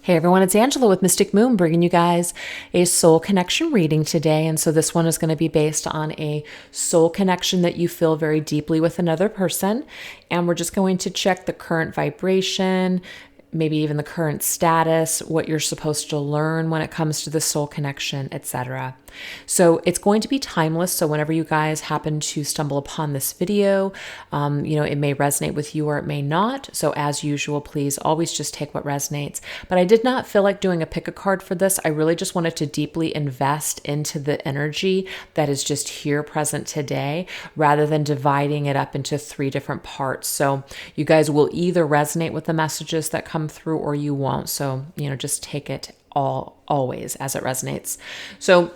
Hey everyone, it's Angela with Mystic Moon bringing you guys a soul connection reading today. And so this one is going to be based on a soul connection that you feel very deeply with another person. And we're just going to check the current vibration, maybe even the current status, what you're supposed to learn when it comes to the soul connection, etc. So it's going to be timeless. So whenever you guys happen to stumble upon this video, it may resonate with you or it may not. So as usual, please always just take what resonates. But I did not feel like doing a pick a card for this. I really just wanted to deeply invest into the energy that is just here present today, rather than dividing it up into 3 different parts. So you guys will either resonate with the messages that come through or you won't. So, just take it always as it resonates. So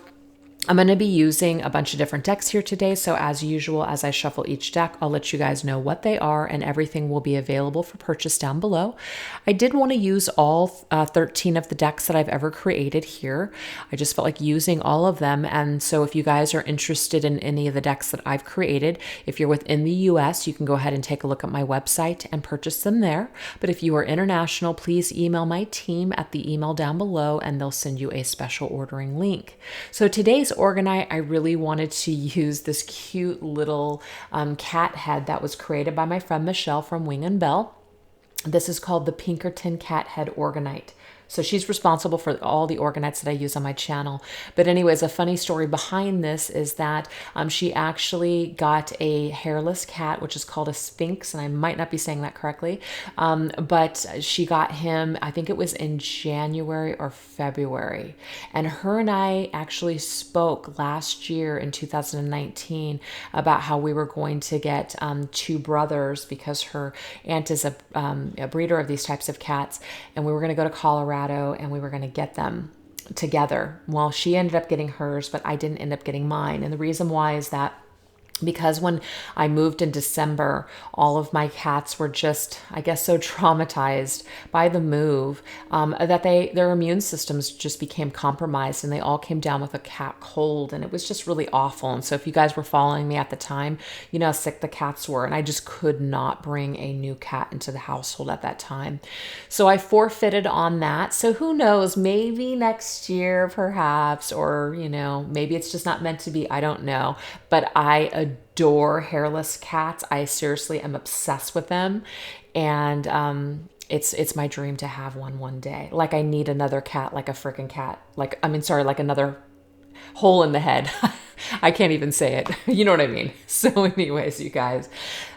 I'm going to be using a bunch of different decks here today. So as usual, as I shuffle each deck, I'll let you guys know what they are and everything will be available for purchase down below. I did want to use all 13 of the decks that I've ever created here. I just felt like using all of them. And so if you guys are interested in any of the decks that I've created, if you're within the US, you can go ahead and take a look at my website and purchase them there. But if you are international, please email my team at the email down below and they'll send you a special ordering link. So today's Organite, I really wanted to use this cute little cat head that was created by my friend Michelle from Wing and Bell. This is called the Pinkerton Cat Head Organite. So she's responsible for all the organites that I use on my channel. But anyways, a funny story behind this is that she actually got a hairless cat, which is called a Sphinx, and I might not be saying that correctly. But she got him, I think it was in January or February. And her and I actually spoke last year in 2019 about how we were going to get 2 brothers, because her aunt is a breeder of these types of cats. And we were going to go to Colorado and we were going to get them together. Well, she ended up getting hers, but I didn't end up getting mine. And the reason why is that because when I moved in December, all of my cats were just, I guess, so traumatized by the move that their immune systems just became compromised and they all came down with a cat cold, and it was just really awful. And so if you guys were following me at the time, you know how sick the cats were, and I just could not bring a new cat into the household at that time. So I forfeited on that. So who knows, maybe next year perhaps, or maybe it's just not meant to be. I don't know. But I adore hairless cats. I seriously am obsessed with them. And it's my dream to have one day. Like I need another cat, like a freaking cat. Like another hole in the head. I can't even say it. You know what I mean? So anyways, you guys,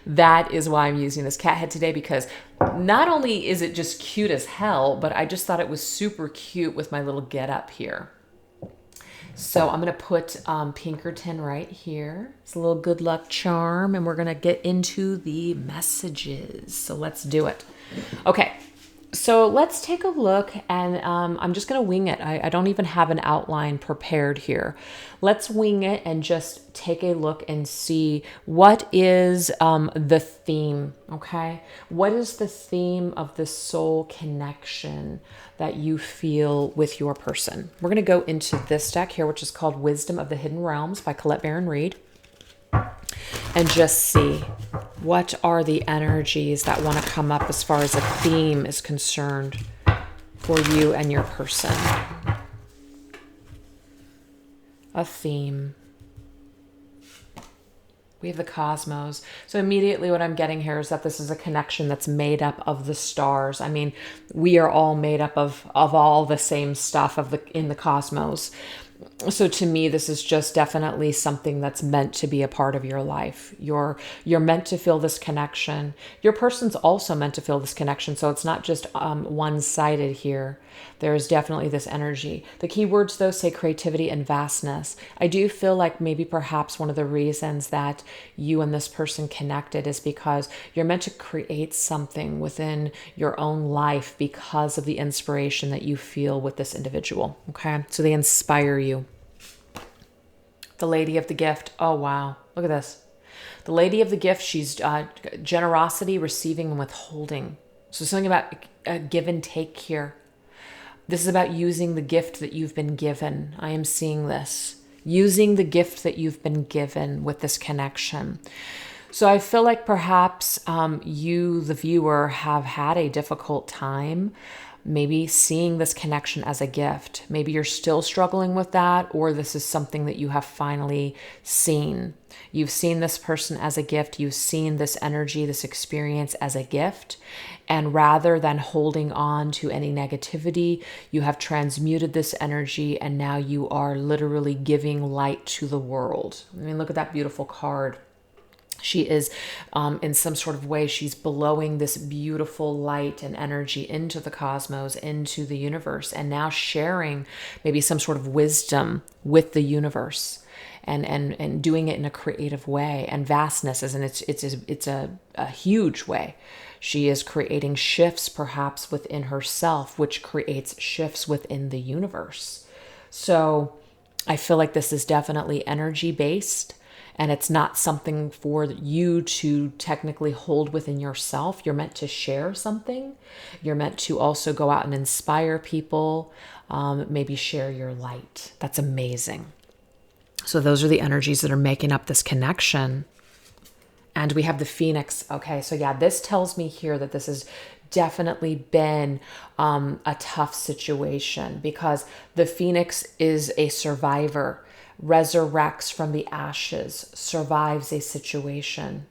that is why I'm using this cat head today, because not only is it just cute as hell, but I just thought it was super cute with my little get up here. So I'm going to put Pinkerton right here. It's a little good luck charm, and we're going to get into the messages. So let's do it. Okay, so let's take a look, and I'm just going to wing it. I don't even have an outline prepared here. Let's wing it and just take a look and see what is the theme, okay? What is the theme of the soul connection that you feel with your person? We're going to go into this deck here, which is called Wisdom of the Hidden Realms by Colette Baron Reed, and just see what are the energies that want to come up as far as a theme is concerned for you and your person. A theme. We have the cosmos. So immediately what I'm getting here is that this is a connection that's made up of the stars. I mean, we are all made up of all the same stuff in the cosmos. So to me, this is just definitely something that's meant to be a part of your life. You're meant to feel this connection. Your person's also meant to feel this connection. So it's not just one-sided here. There's definitely this energy. The key words, though, say creativity and vastness. I do feel like maybe perhaps one of the reasons that you and this person connected is because you're meant to create something within your own life because of the inspiration that you feel with this individual. Okay, so they inspire you. The Lady of the Gift. Oh, wow. Look at this. The Lady of the Gift, she's generosity, receiving, and withholding. So something about a give and take here. This is about using the gift that you've been given. I am seeing this. Using the gift that you've been given with this connection. So I feel like perhaps you, the viewer, have had a difficult time maybe seeing this connection as a gift. Maybe you're still struggling with that, or this is something that you have finally seen. You've seen this person as a gift. You've seen this energy, this experience as a gift. And rather than holding on to any negativity, you have transmuted this energy and now you are literally giving light to the world. I mean, look at that beautiful card. She is, in some sort of way, she's blowing this beautiful light and energy into the cosmos, into the universe, and now sharing maybe some sort of wisdom with the universe, and doing it in a creative way. And vastness is, and it's a huge way. She is creating shifts perhaps within herself, which creates shifts within the universe. So I feel like this is definitely energy based. And it's not something for you to technically hold within yourself. You're meant to share something. You're meant to also go out and inspire people, maybe share your light. That's amazing. So those are the energies that are making up this connection. And we have the Phoenix. Okay, so yeah, this tells me here that this has definitely been a tough situation, because the Phoenix is a survivor, resurrects from the ashes, survives a situation.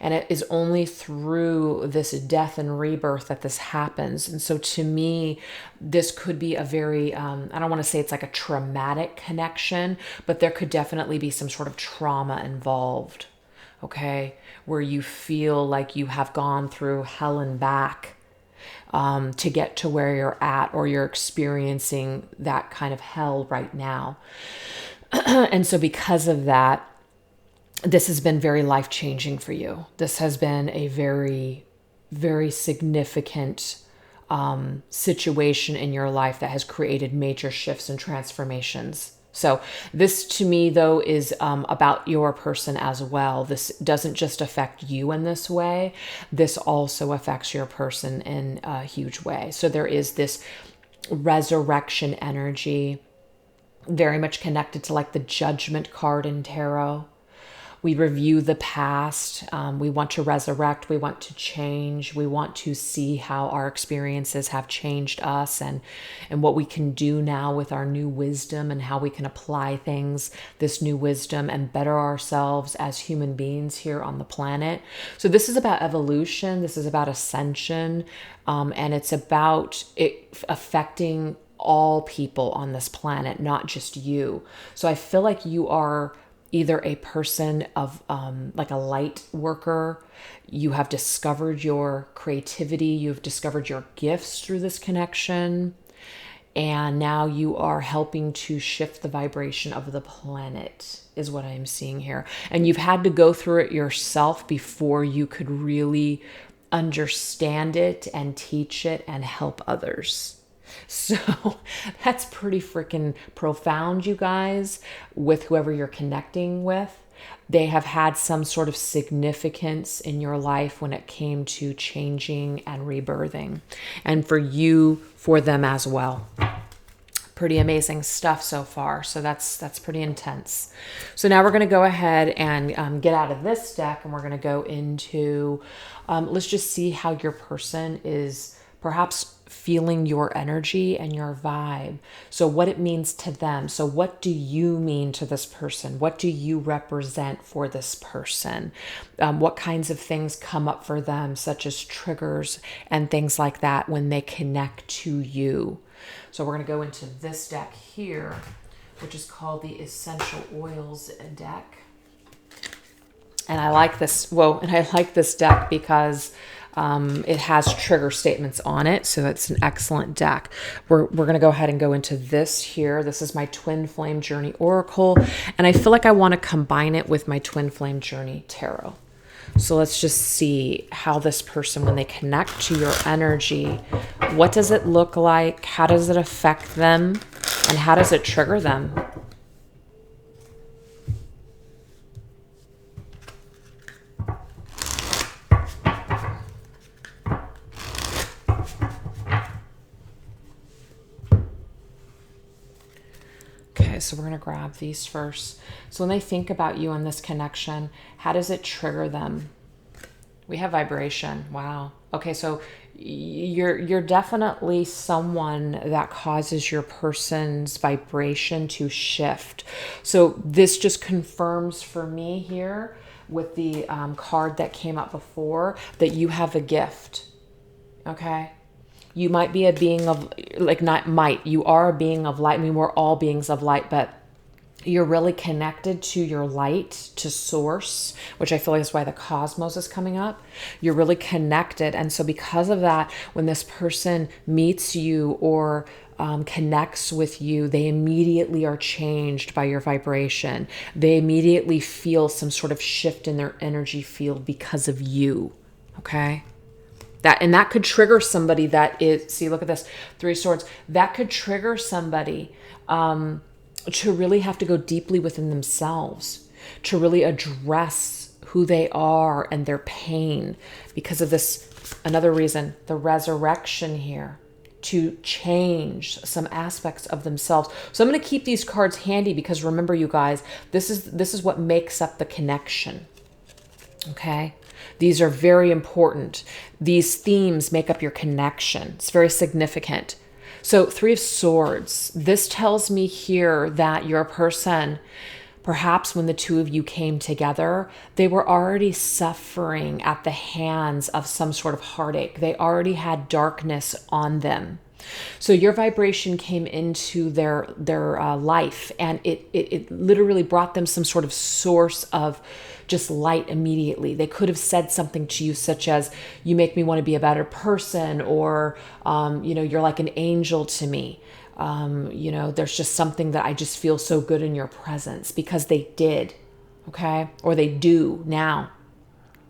And it is only through this death and rebirth that this happens. And so to me, this could be a very, I don't want to say it's like a traumatic connection, but there could definitely be some sort of trauma involved. Okay, where you feel like you have gone through hell and back to get to where you're at, or you're experiencing that kind of hell right now. And so because of that, this has been very life-changing for you. This has been a very, very significant situation in your life that has created major shifts and transformations. So this to me, though, is about your person as well. This doesn't just affect you in this way. This also affects your person in a huge way. So there is this resurrection energy, very much connected to like the Judgment card in tarot. We review the past. We want to resurrect. We want to change. We want to see how our experiences have changed us, and what we can do now with our new wisdom, and how we can apply things, this new wisdom, and better ourselves as human beings here on the planet. So this is about evolution. This is about ascension. And it's about it affecting all people on this planet, not just you. So I feel like you are either a person of like a light worker. You have discovered your creativity. You've discovered your gifts through this connection. And now you are helping to shift the vibration of the planet, is what I am seeing here. And you've had to go through it yourself before you could really understand it and teach it and help others. So that's pretty freaking profound, you guys, with whoever you're connecting with. They have had some sort of significance in your life when it came to changing and rebirthing, and for you, for them as well. Pretty amazing stuff so far. So that's pretty intense. So now we're going to go ahead and get out of this deck, and we're going to go into, let's just see how your person is perhaps feeling your energy and your vibe. So what it means to them. So what do you mean to this person? What do you represent for this person? What kinds of things come up for them, such as triggers and things like that when they connect to you? So we're going to go into this deck here, which is called the Essential Oils deck. And I like this. And I like this deck because it has trigger statements on it. So it's an excellent deck. We're going to go ahead and go into this here. This is my Twin Flame Journey Oracle. And I feel like I want to combine it with my Twin Flame Journey Tarot. So let's just see how this person, when they connect to your energy, what does it look like? How does it affect them? And how does it trigger them? Okay, so we're going to grab these first. So when they think about you in this connection, how does it trigger them? We have vibration. Wow. Okay, so you're definitely someone that causes your person's vibration to shift. So this just confirms for me here with the card that came up before that you have a gift. Okay. You might be a being of, like, not might, you are a being of light. I mean, we're all beings of light, but you're really connected to your light, to source, which I feel like is why the cosmos is coming up. You're really connected. And so because of that, when this person meets you or connects with you, they immediately are changed by your vibration. They immediately feel some sort of shift in their energy field because of you. Okay. That could trigger somebody that is, see, look at this, 3 swords. That could trigger somebody to really have to go deeply within themselves, to really address who they are and their pain because of this. Another reason, the resurrection here, to change some aspects of themselves. So I'm going to keep these cards handy because remember, you guys, this is what makes up the connection. Okay. These are very important. These themes make up your connection. It's very significant. So 3 of Swords. This tells me here that your person, perhaps when the 2 of you came together, they were already suffering at the hands of some sort of heartache. They already had darkness on them. So your vibration came into their life, and it literally brought them some sort of source of just light immediately. They could have said something to you such as, you make me want to be a better person, or you're like an angel to me. There's just something that I just feel so good in your presence, because they did. Okay. Or they do now.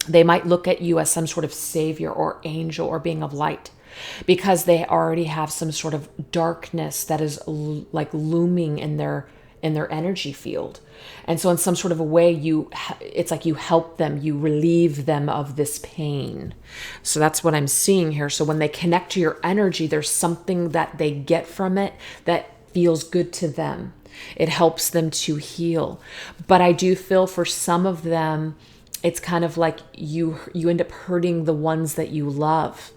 They might look at you as some sort of savior or angel or being of light, because they already have some sort of darkness that is like looming in their energy field. And so in some sort of a way, it's like you help them, you relieve them of this pain. So that's what I'm seeing here. So when they connect to your energy, there's something that they get from it that feels good to them. It helps them to heal. But I do feel for some of them, it's kind of like you end up hurting the ones that you love.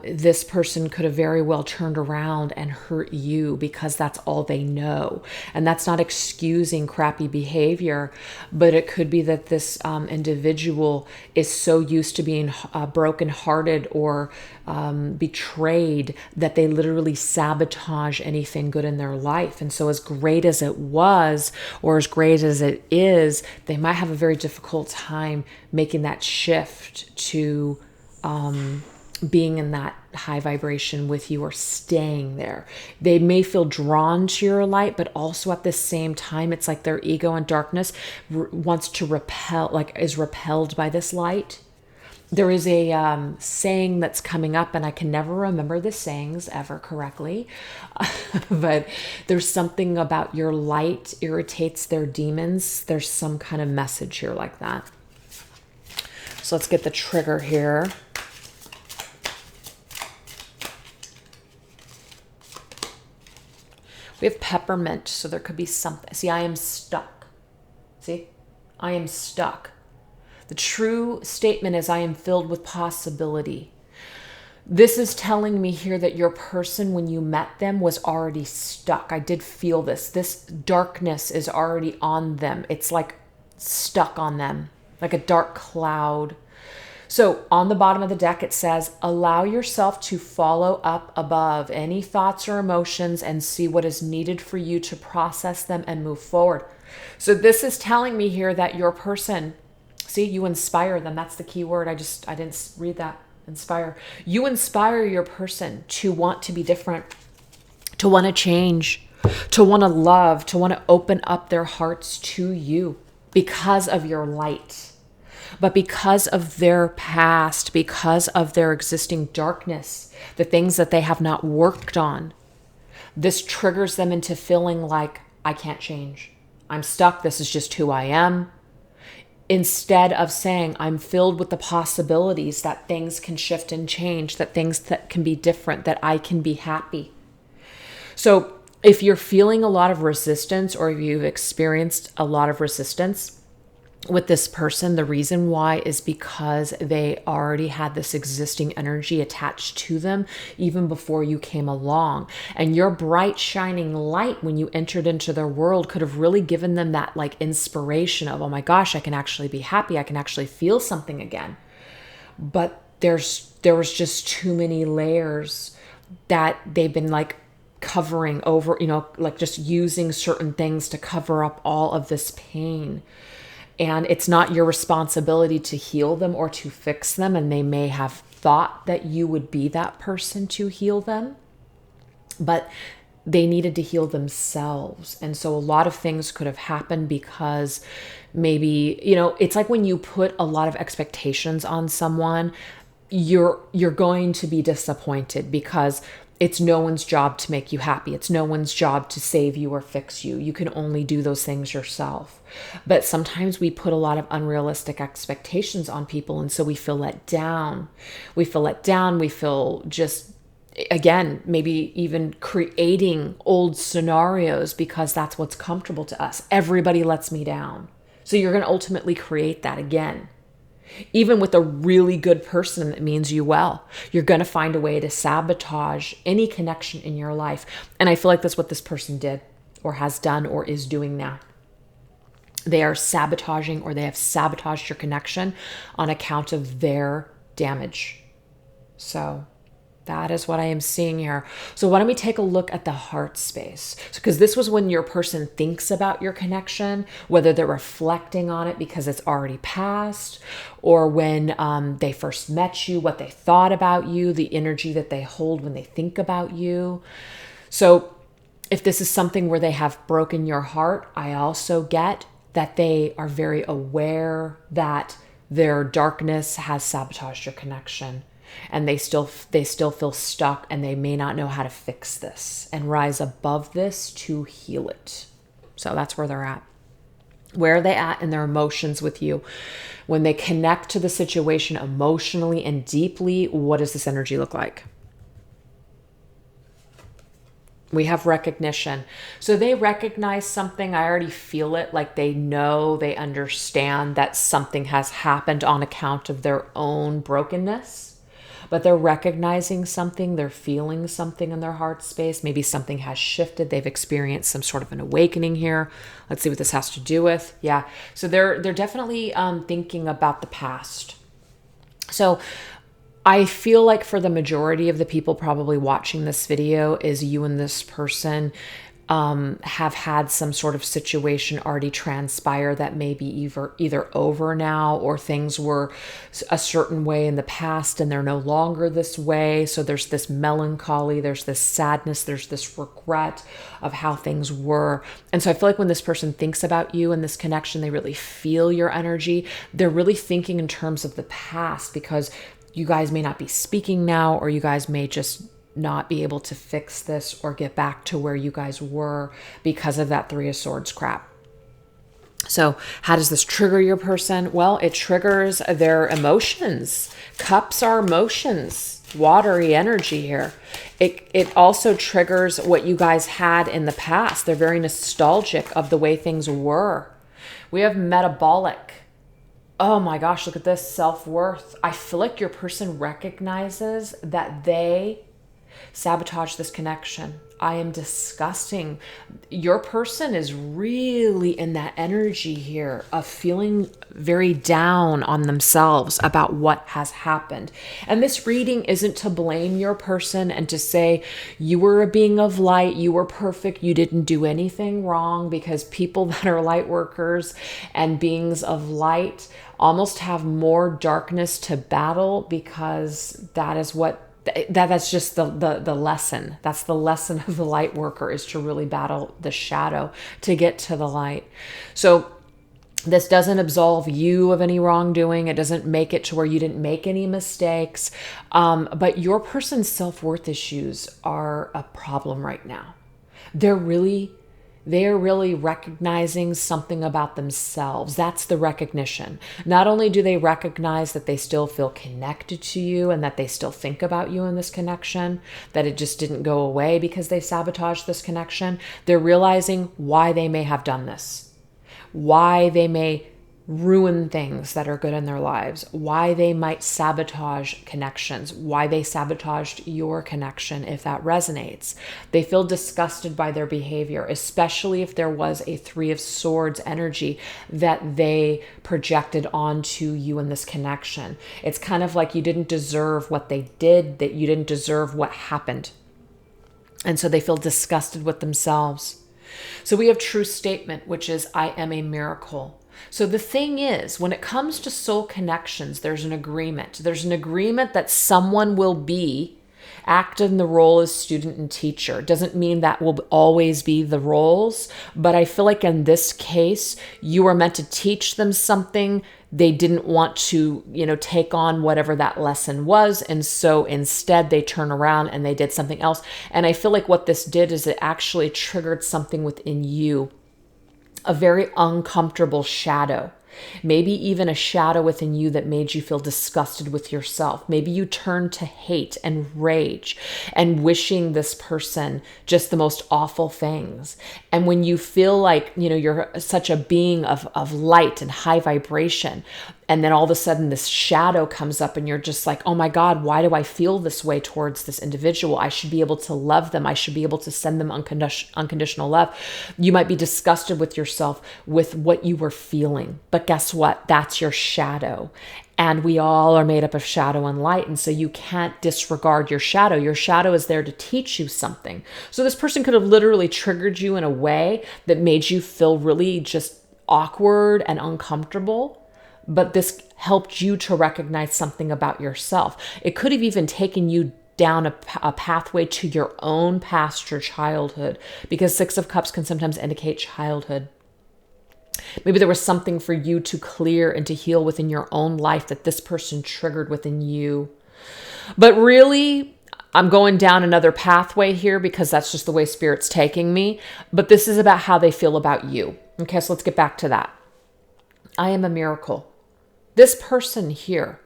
This person could have very well turned around and hurt you because that's all they know. And that's not excusing crappy behavior, but it could be that this individual is so used to being brokenhearted or betrayed that they literally sabotage anything good in their life. And so as great as it was, or as great as it is, they might have a very difficult time making that shift to being in that high vibration with you or staying there. They may feel drawn to your light, but also at the same time, it's like their ego and darkness wants to repel, like is repelled by this light. There is a saying that's coming up, and I can never remember the sayings ever correctly, but there's something about your light irritates their demons. There's some kind of message here like that. So let's get the trigger here. We have peppermint, so there could be something. See, I am stuck. See, I am stuck. The true statement is I am filled with possibility. This is telling me here that your person, when you met them, was already stuck. I did feel this. This darkness is already on them. It's like stuck on them, like a dark cloud. So on the bottom of the deck, it says, allow yourself to follow up above any thoughts or emotions and see what is needed for you to process them and move forward. So this is telling me here that your person, see, you inspire them. That's the key word. I didn't read that. Inspire. You inspire your person to want to be different, to want to change, to want to love, to want to open up their hearts to you because of your light. But because of their past, because of their existing darkness, the things that they have not worked on, this triggers them into feeling like, I can't change. I'm stuck. This is just who I am. Instead of saying, I'm filled with the possibilities that things can shift and change, that things that can be different, that I can be happy. So if you're feeling a lot of resistance, or if you've experienced a lot of resistance with this person, the reason why is because they already had this existing energy attached to them even before you came along. And your bright shining light when you entered into their world could have really given them that like inspiration of, oh my gosh, I can actually be happy. I can actually feel something again. But there was just too many layers that they've been like covering over, like just using certain things to cover up all of this pain. And it's not your responsibility to heal them or to fix them. And they may have thought that you would be that person to heal them, but they needed to heal themselves. And so a lot of things could have happened because maybe, it's like when you put a lot of expectations on someone, you're going to be disappointed because it's no one's job to make you happy. It's no one's job to save you or fix you. You can only do those things yourself. But sometimes we put a lot of unrealistic expectations on people, and so we feel let down. We feel just, again, maybe even creating old scenarios because that's what's comfortable to us. Everybody lets me down. So you're going to ultimately create that again. Even with a really good person that means you well, you're going to find a way to sabotage any connection in your life. And I feel like that's what this person did or has done or is doing now. They are sabotaging, or they have sabotaged your connection on account of their damage. So that is what I am seeing here. So why don't we take a look at the heart space? Because this was when your person thinks about your connection, whether they're reflecting on it because it's already passed, or when they first met you, what they thought about you, the energy that they hold when they think about you. So if this is something where they have broken your heart, I also get that they are very aware that their darkness has sabotaged your connection. And they still feel stuck, and they may not know how to fix this and rise above this to heal it. So that's where they're at. Where are they at in their emotions with you? When they connect to the situation emotionally and deeply, what does this energy look like? We have recognition. So they recognize something. I already feel it. Like they know, they understand that something has happened on account of their own brokenness. But they're recognizing something, they're feeling something in their heart space. Maybe something has shifted. They've experienced some sort of an awakening here. Let's see what this has to do with. Yeah. So they're definitely thinking about the past. So I feel like for the majority of the people probably watching this video is you and this person have had some sort of situation already transpire that may be either over now, or things were a certain way in the past and they're no longer this way. So there's this melancholy, there's this sadness, there's this regret of how things were. And so I feel like when this person thinks about you and this connection, they really feel your energy. They're really thinking in terms of the past, because you guys may not be speaking now, or you guys may just not be able to fix this or get back to where you guys were because of that Three of Swords crap. So how does this trigger your person? Well, it triggers their emotions. Cups are emotions, watery energy here. It also triggers what you guys had in the past. They're very nostalgic of the way things were. We have metabolic. Oh my gosh, look at this, self-worth. I feel like your person recognizes that they sabotage this connection. I am disgusting. Your person is really in that energy here of feeling very down on themselves about what has happened. And this reading isn't to blame your person and to say you were a being of light, you were perfect, you didn't do anything wrong, because people that are light workers and beings of light almost have more darkness to battle, because that is what that's just the lesson. That's the lesson of the light worker, is to really battle the shadow to get to the light. So this doesn't absolve you of any wrongdoing. It doesn't make it to where you didn't make any mistakes. But your person's self-worth issues are a problem right now. They're really They are really recognizing something about themselves. That's the recognition. Not only do they recognize that they still feel connected to you and that they still think about you in this connection, that it just didn't go away because they sabotaged this connection, they're realizing why they may have done this, why they may ruin things that are good in their lives, why they might sabotage connections, why they sabotaged your connection if that resonates. They feel disgusted by their behavior, especially if there was a Three of Swords energy that they projected onto you in this connection. It's kind of like you didn't deserve what they did, that you didn't deserve what happened. And so they feel disgusted with themselves. So we have true statement, which is, I am a miracle. So the thing is, when it comes to soul connections, there's an agreement. There's an agreement that someone will act in the role as student and teacher. Doesn't mean that will always be the roles, but I feel like in this case, you are meant to teach them something. They didn't want to, take on whatever that lesson was. And so instead they turn around and they did something else. And I feel like what this did is it actually triggered something within you, a very uncomfortable shadow. Maybe even a shadow within you that made you feel disgusted with yourself. Maybe you turned to hate and rage and wishing this person just the most awful things. And when you feel like, you're such a being of light and high vibration, and then all of a sudden this shadow comes up and you're just like, oh my God, why do I feel this way towards this individual? I should be able to love them. I should be able to send them unconditional love. You might be disgusted with yourself with what you were feeling. But guess what? That's your shadow. And we all are made up of shadow and light. And so you can't disregard your shadow. Your shadow is there to teach you something. So this person could have literally triggered you in a way that made you feel really just awkward and uncomfortable. But this helped you to recognize something about yourself. It could have even taken you down a pathway to your own past, your childhood, because Six of Cups can sometimes indicate childhood. Maybe there was something for you to clear and to heal within your own life that this person triggered within you. But really, I'm going down another pathway here because that's just the way Spirit's taking me. But this is about how they feel about you. Okay, so let's get back to that. I am a miracle. This person here,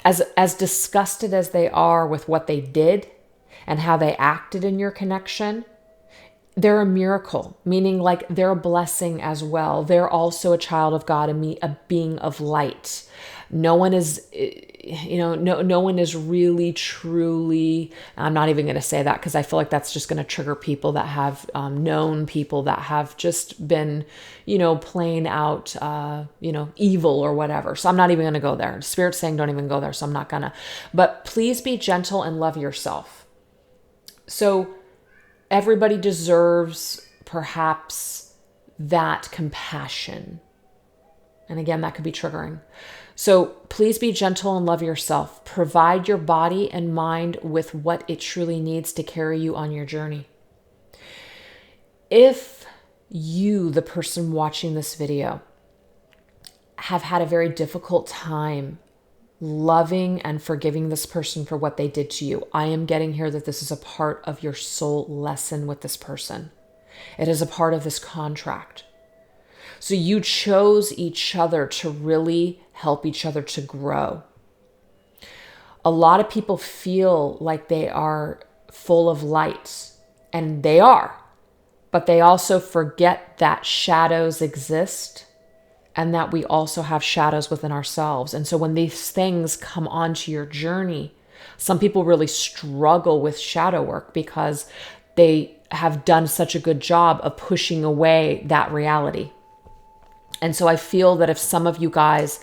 as disgusted as they are with what they did and how they acted in your connection, they're a miracle, meaning like they're a blessing as well. They're also a child of God, a being of light. No one is, no one is really, truly, I'm not even going to say that because I feel like that's just going to trigger people that have known people that have just been, playing out, evil or whatever. So I'm not even going to go there. Spirit's saying don't even go there. So I'm not going to. But please be gentle and love yourself. So everybody deserves perhaps that compassion. And again, that could be triggering. So please be gentle and love yourself. Provide your body and mind with what it truly needs to carry you on your journey. If you, the person watching this video, have had a very difficult time loving and forgiving this person for what they did to you, I am getting here that this is a part of your soul lesson with this person. It is a part of this contract. So you chose each other to really help each other to grow. A lot of people feel like they are full of light, and they are, but they also forget that shadows exist and that we also have shadows within ourselves. And so when these things come onto your journey, some people really struggle with shadow work because they have done such a good job of pushing away that reality. And so I feel that if some of you guys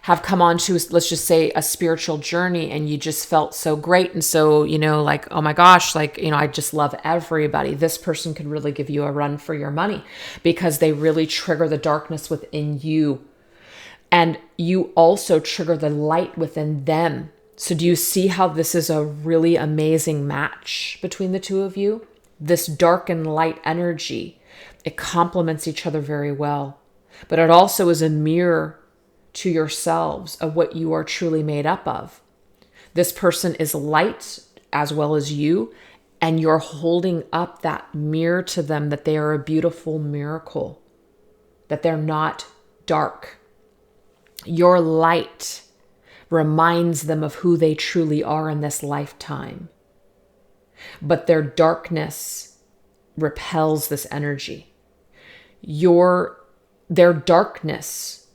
have come on to, let's just say, a spiritual journey and you just felt so great and so, like, oh my gosh, like, I just love everybody, this person could really give you a run for your money because they really trigger the darkness within you. And you also trigger the light within them. So do you see how this is a really amazing match between the two of you? This dark and light energy, it complements each other very well. But it also is a mirror to yourselves of what you are truly made up of. This person is light as well as you, And you're holding up that mirror to them, that they are a beautiful miracle, that they're not dark. Your light reminds them of who they truly are in this lifetime. But their darkness repels this energy. Their darkness,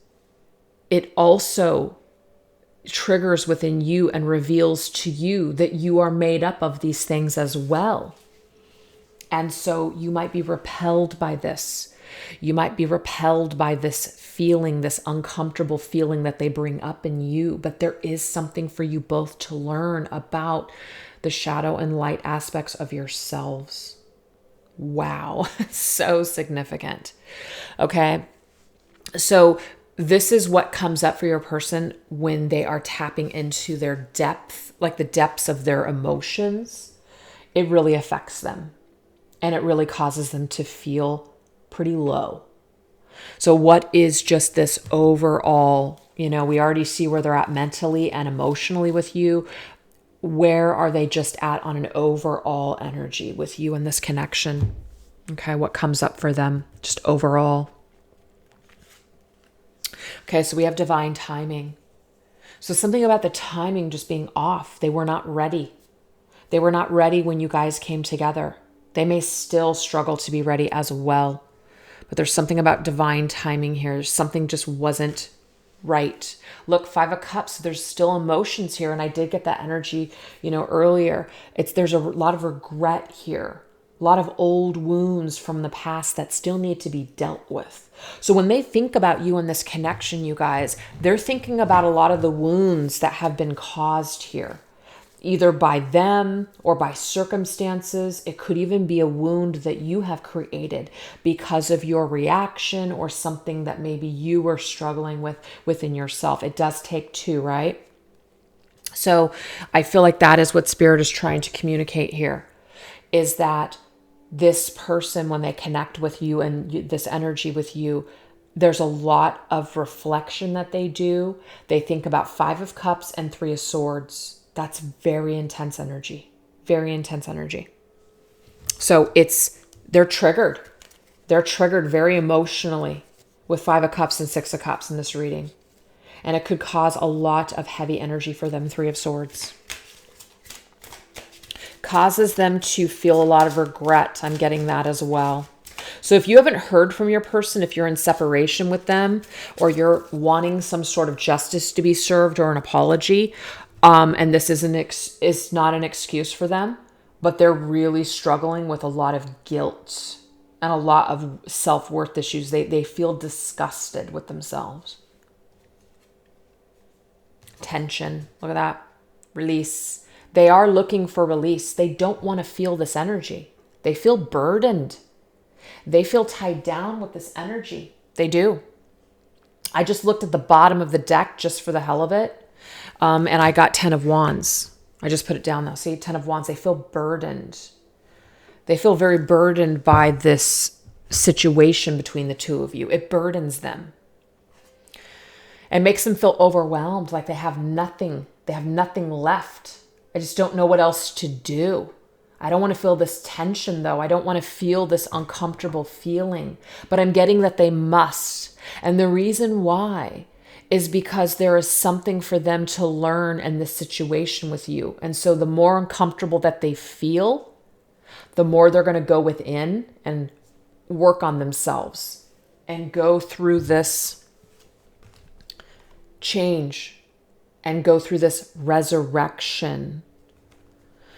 it also triggers within you and reveals to you that you are made up of these things as well. And so you might be repelled by this. You might be repelled by this feeling, this uncomfortable feeling that they bring up in you. But there is something for you both to learn about the shadow and light aspects of yourselves. Wow, so significant. Okay, so this is what comes up for your person when they are tapping into their depth, like the depths of their emotions. It really affects them and it really causes them to feel pretty low. So what is just this overall, we already see where they're at mentally and emotionally with you. Where are they just at on an overall energy with you in this connection? Okay, what comes up for them just overall? Okay, so we have divine timing. So something about the timing just being off. They were not ready. They were not ready when you guys came together. They may still struggle to be ready as well. But there's something about divine timing here. Something just wasn't right. Look, 5 of Cups, there's still emotions here. And I did get that energy, earlier. There's a lot of regret here. A lot of old wounds from the past that still need to be dealt with. So when they think about you in this connection, you guys, they're thinking about a lot of the wounds that have been caused here, either by them or by circumstances. It could even be a wound that you have created because of your reaction or something that maybe you were struggling with within yourself. It does take 2, right? So I feel like that is what Spirit is trying to communicate here, is that this person, when they connect with you and this energy with you, there's a lot of reflection that they do. They think about 5 of Cups and 3 of Swords. That's very intense energy. Very intense energy. So they're triggered. They're triggered very emotionally with 5 of Cups and 6 of Cups in this reading. And it could cause a lot of heavy energy for them. 3 of Swords. Causes them to feel a lot of regret. I'm getting that as well. So if you haven't heard from your person, if you're in separation with them, or you're wanting some sort of justice to be served or an apology, and this is not an excuse for them, but they're really struggling with a lot of guilt and a lot of self-worth issues. They feel disgusted with themselves. Tension. Look at that. Release. They are looking for release. They don't want to feel this energy. They feel burdened. They feel tied down with this energy. They do. I just looked at the bottom of the deck just for the hell of it. And I got 10 of Wands. I just put it down now. See, 10 of Wands. They feel burdened. They feel very burdened by this situation between the two of you. It burdens them. It makes them feel overwhelmed, like they have nothing. They have nothing left. I just don't know what else to do. I don't want to feel this tension, though. I don't want to feel this uncomfortable feeling. But I'm getting that they must. And the reason why is because there is something for them to learn in this situation with you. And so the more uncomfortable that they feel, the more they're going to go within and work on themselves and go through this change and go through this resurrection.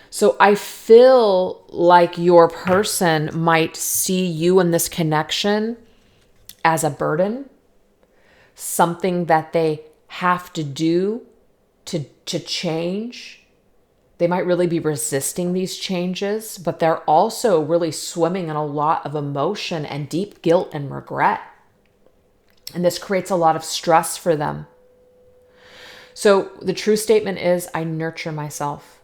So I feel like your person might see you in this connection as a burden, something that they have to do to change. They might really be resisting these changes, but they're also really swimming in a lot of emotion and deep guilt and regret. And this creates a lot of stress for them. So the true statement is, I nurture myself.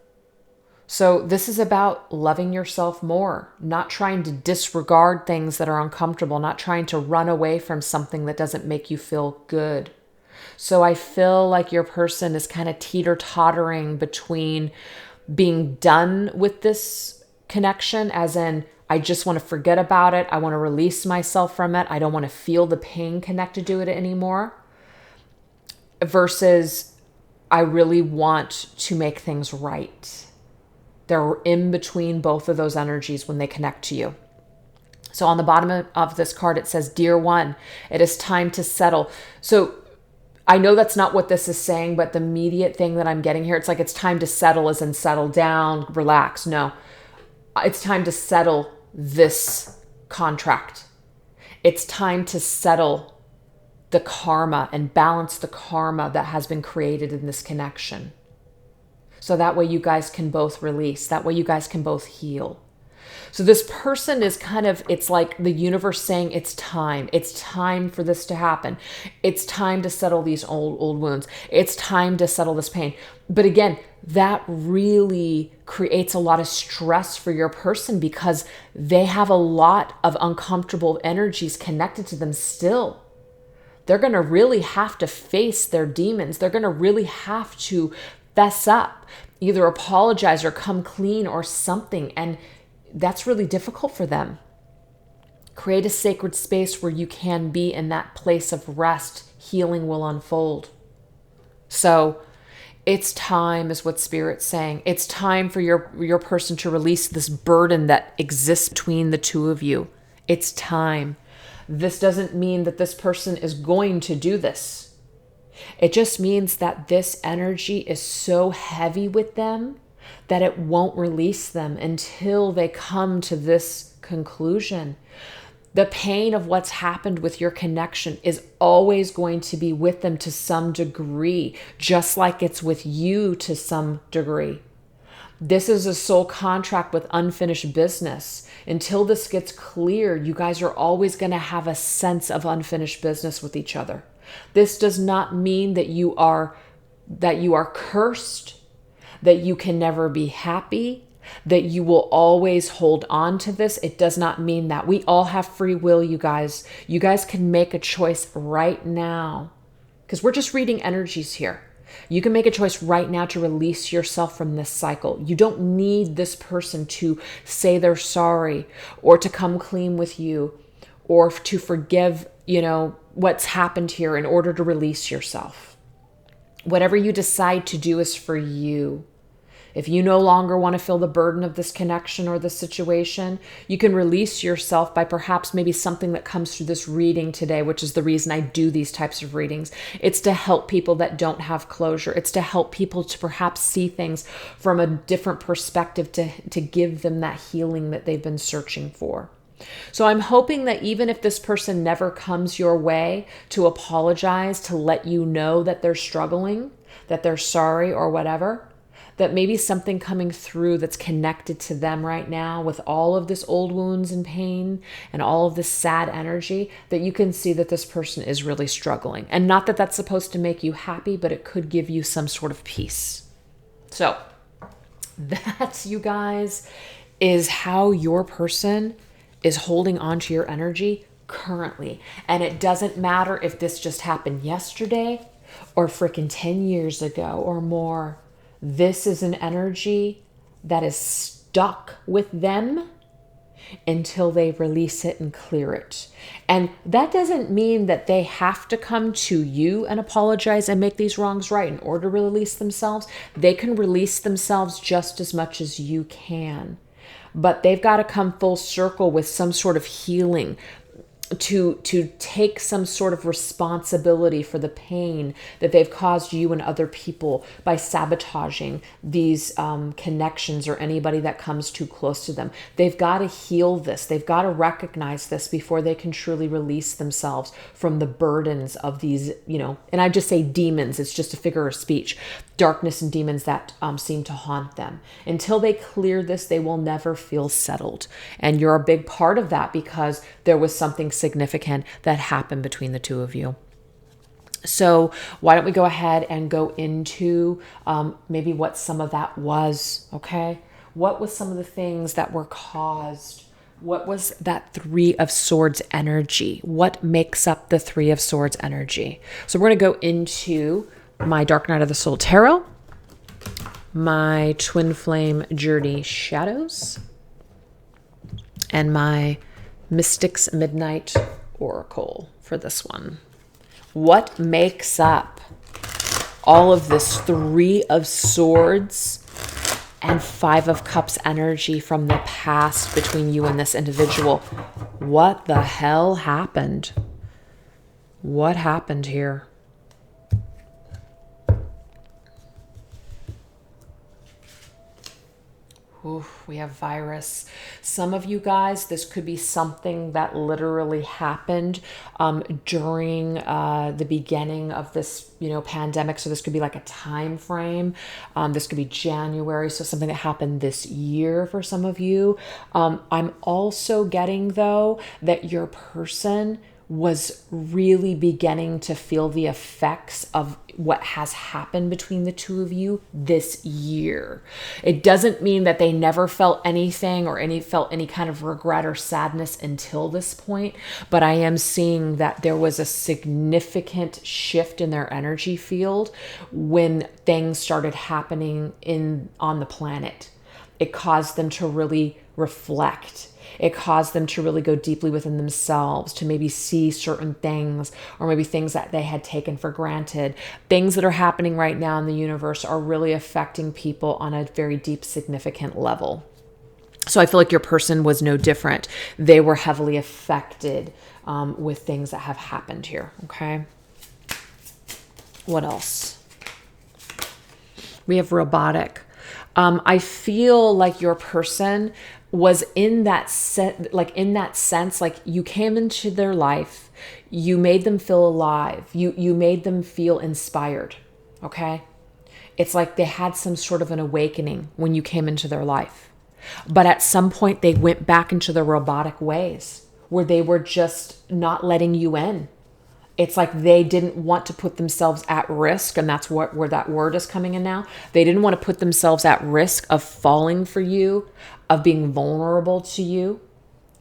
So this is about loving yourself more, not trying to disregard things that are uncomfortable, not trying to run away from something that doesn't make you feel good. So I feel like your person is kind of teeter-tottering between being done with this connection, as in, I just want to forget about it. I want to release myself from it. I don't want to feel the pain connected to it anymore. Versus, I really want to make things right. They're in between both of those energies when they connect to you. So on the bottom of this card, it says, Dear One, it is time to settle. So I know that's not what this is saying, but the immediate thing that I'm getting here, it's like it's time to settle, as in settle down, relax. No, it's time to settle this contract. It's time to settle the karma and balance the karma that has been created in this connection. So that way you guys can both release. That way you guys can both heal. So this person is kind of, it's like the universe saying it's time. It's time for this to happen. It's time to settle these old wounds. It's time to settle this pain. But again, that really creates a lot of stress for your person because they have a lot of uncomfortable energies connected to them still. They're going to really have to face their demons. They're going to really have to fess up, either apologize or come clean or something. And that's really difficult for them. Create a sacred space where you can be in that place of rest. Healing will unfold. So it's time, is what Spirit's saying. It's time for your person to release this burden that exists between the two of you. It's time. This doesn't mean that this person is going to do this. It just means that this energy is so heavy with them that it won't release them until they come to this conclusion. The pain of what's happened with your connection is always going to be with them to some degree, just like it's with you to some degree. This is a soul contract with unfinished business. Until this gets clear, you guys are always going to have a sense of unfinished business with each other. This does not mean that you are cursed, that you can never be happy, that you will always hold on to this. It does not mean that. We all have free will, you guys. You guys can make a choice right now, because we're just reading energies here. You can make a choice right now to release yourself from this cycle. You don't need this person to say they're sorry or to come clean with you or to forgive, what's happened here in order to release yourself. Whatever you decide to do is for you. If you no longer want to feel the burden of this connection or this situation, you can release yourself by perhaps maybe something that comes through this reading today, which is the reason I do these types of readings. It's to help people that don't have closure. It's to help people to perhaps see things from a different perspective, to give them that healing that they've been searching for. So I'm hoping that even if this person never comes your way to apologize, to let you know that they're struggling, that they're sorry or whatever, that maybe something coming through that's connected to them right now with all of this old wounds and pain and all of this sad energy, that you can see that this person is really struggling. And not that that's supposed to make you happy, but it could give you some sort of peace. So that, you guys, is how your person is holding on to your energy currently. And it doesn't matter if this just happened yesterday or freaking 10 years ago or more. This is an energy that is stuck with them until they release it and clear it. And that doesn't mean that they have to come to you and apologize and make these wrongs right in order to release themselves. They can release themselves just as much as you can. But they've got to come full circle with some sort of healing, to take some sort of responsibility for the pain that they've caused you and other people by sabotaging these connections or anybody that comes too close to them. They've got to heal this. They've got to recognize this before they can truly release themselves from the burdens of these, and I just say demons. It's just a figure of speech. Darkness and demons that seem to haunt them. Until they clear this, they will never feel settled. And you're a big part of that because there was something significant that happened between the two of you. So why don't we go ahead and go into maybe what some of that was, okay? What was some of the things that were caused? What was that Three of Swords energy? What makes up the Three of Swords energy? So we're going to go into my Dark Night of the Soul Tarot, my Twin Flame Journey Shadows, and my Mystics Midnight Oracle for this one. What makes up all of this 3 of Swords and 5 of Cups energy from the past between you and this individual? What the hell happened? What happened here? Ooh, we have virus. Some of you guys, this could be something that literally happened during the beginning of this, pandemic. So this could be like a time frame. This could be January. So something that happened this year for some of you. I'm also getting, though, that your person was really beginning to feel the effects of what has happened between the two of you this year. It doesn't mean that they never felt anything or felt any kind of regret or sadness until this point, but I am seeing that there was a significant shift in their energy field when things started happening on the planet. It caused them to really reflect. It caused them to really go deeply within themselves, to maybe see certain things, or maybe things that they had taken for granted. Things that are happening right now in the universe are really affecting people on a very deep, significant level. So I feel like your person was no different. They were heavily affected with things that have happened here. Okay. What else? We have robotic. I feel like your person was in that sense, like you came into their life, you made them feel alive, you made them feel inspired. Okay. It's like they had some sort of an awakening when you came into their life. But at some point they went back into their robotic ways where they were just not letting you in. It's like they didn't want to put themselves at risk, and that's where that word is coming in now. They didn't want to put themselves at risk of falling for you, of being vulnerable to you.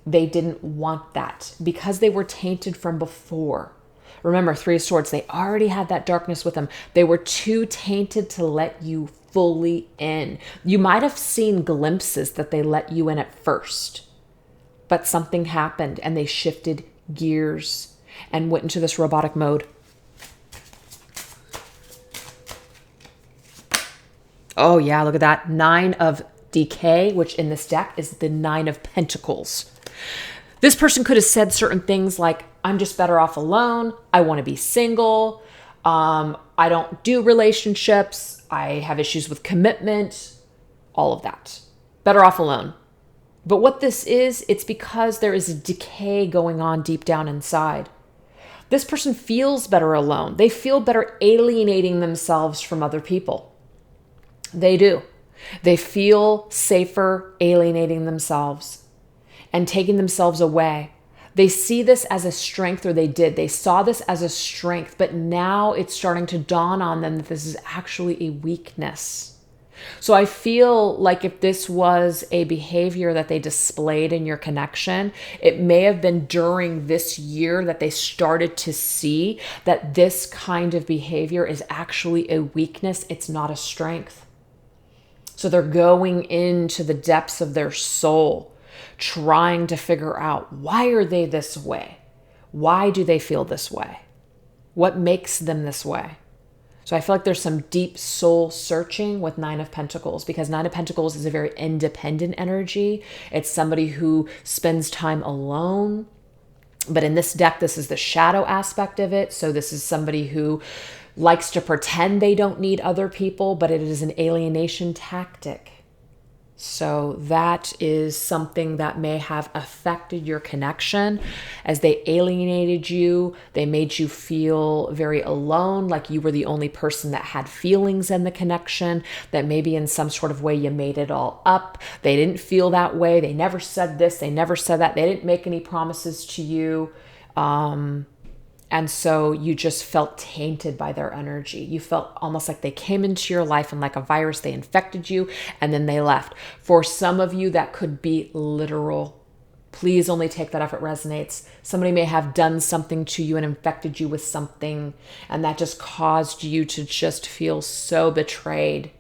They didn't want that because they were tainted from before. Remember, 3 of Swords, they already had that darkness with them. They were too tainted to let you fully in. You might have seen glimpses that they let you in at first, but something happened and they shifted gears and went into this robotic mode. Oh yeah, look at that. 9 of Decay, which in this deck is the 9 of Pentacles. This person could have said certain things like, I'm just better off alone. I want to be single. I don't do relationships. I have issues with commitment. All of that. Better off alone. But what this is, it's because there is a decay going on deep down inside. This person feels better alone. They feel better alienating themselves from other people. They do. They feel safer alienating themselves and taking themselves away. They see this as a strength, or they saw this as a strength, but now it's starting to dawn on them that this is actually a weakness. So I feel like if this was a behavior that they displayed in your connection, it may have been during this year that they started to see that this kind of behavior is actually a weakness. It's not a strength. So they're going into the depths of their soul, trying to figure out, why are they this way? Why do they feel this way? What makes them this way? So I feel like there's some deep soul searching with 9 of Pentacles, because 9 of Pentacles is a very independent energy. It's somebody who spends time alone. But in this deck, this is the shadow aspect of it. So this is somebody who likes to pretend they don't need other people, but it is an alienation tactic. So that is something that may have affected your connection as they alienated you. They made you feel very alone, like you were the only person that had feelings in the connection, that maybe in some sort of way you made it all up. They didn't feel that way. They never said this. They never said that. They didn't make any promises to you. And so you just felt tainted by their energy. You felt almost like they came into your life and like a virus, they infected you and then they left. For some of you, that could be literal. Please only take that if it resonates. Somebody may have done something to you and infected you with something, and that just caused you to just feel so betrayed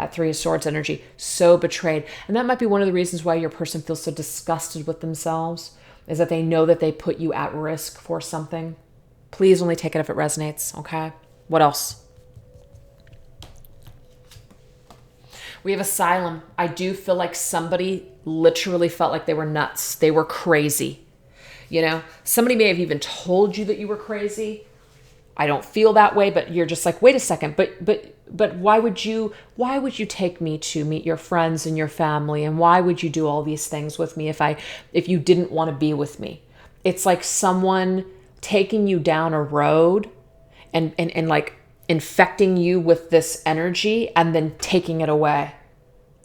That Three of Swords energy, so betrayed. And that might be one of the reasons why your person feels so disgusted with themselves, is that they know that they put you at risk for something. Please only take it if it resonates, okay? What else? We have Asylum. I do feel like somebody literally felt like they were nuts. They were crazy. You know, somebody may have even told you that you were crazy. I don't feel that way, but you're just like, wait a second, but why would you take me to meet your friends and your family? And why would you do all these things with me if you didn't want to be with me? It's like someone taking you down a road and like infecting you with this energy and then taking it away.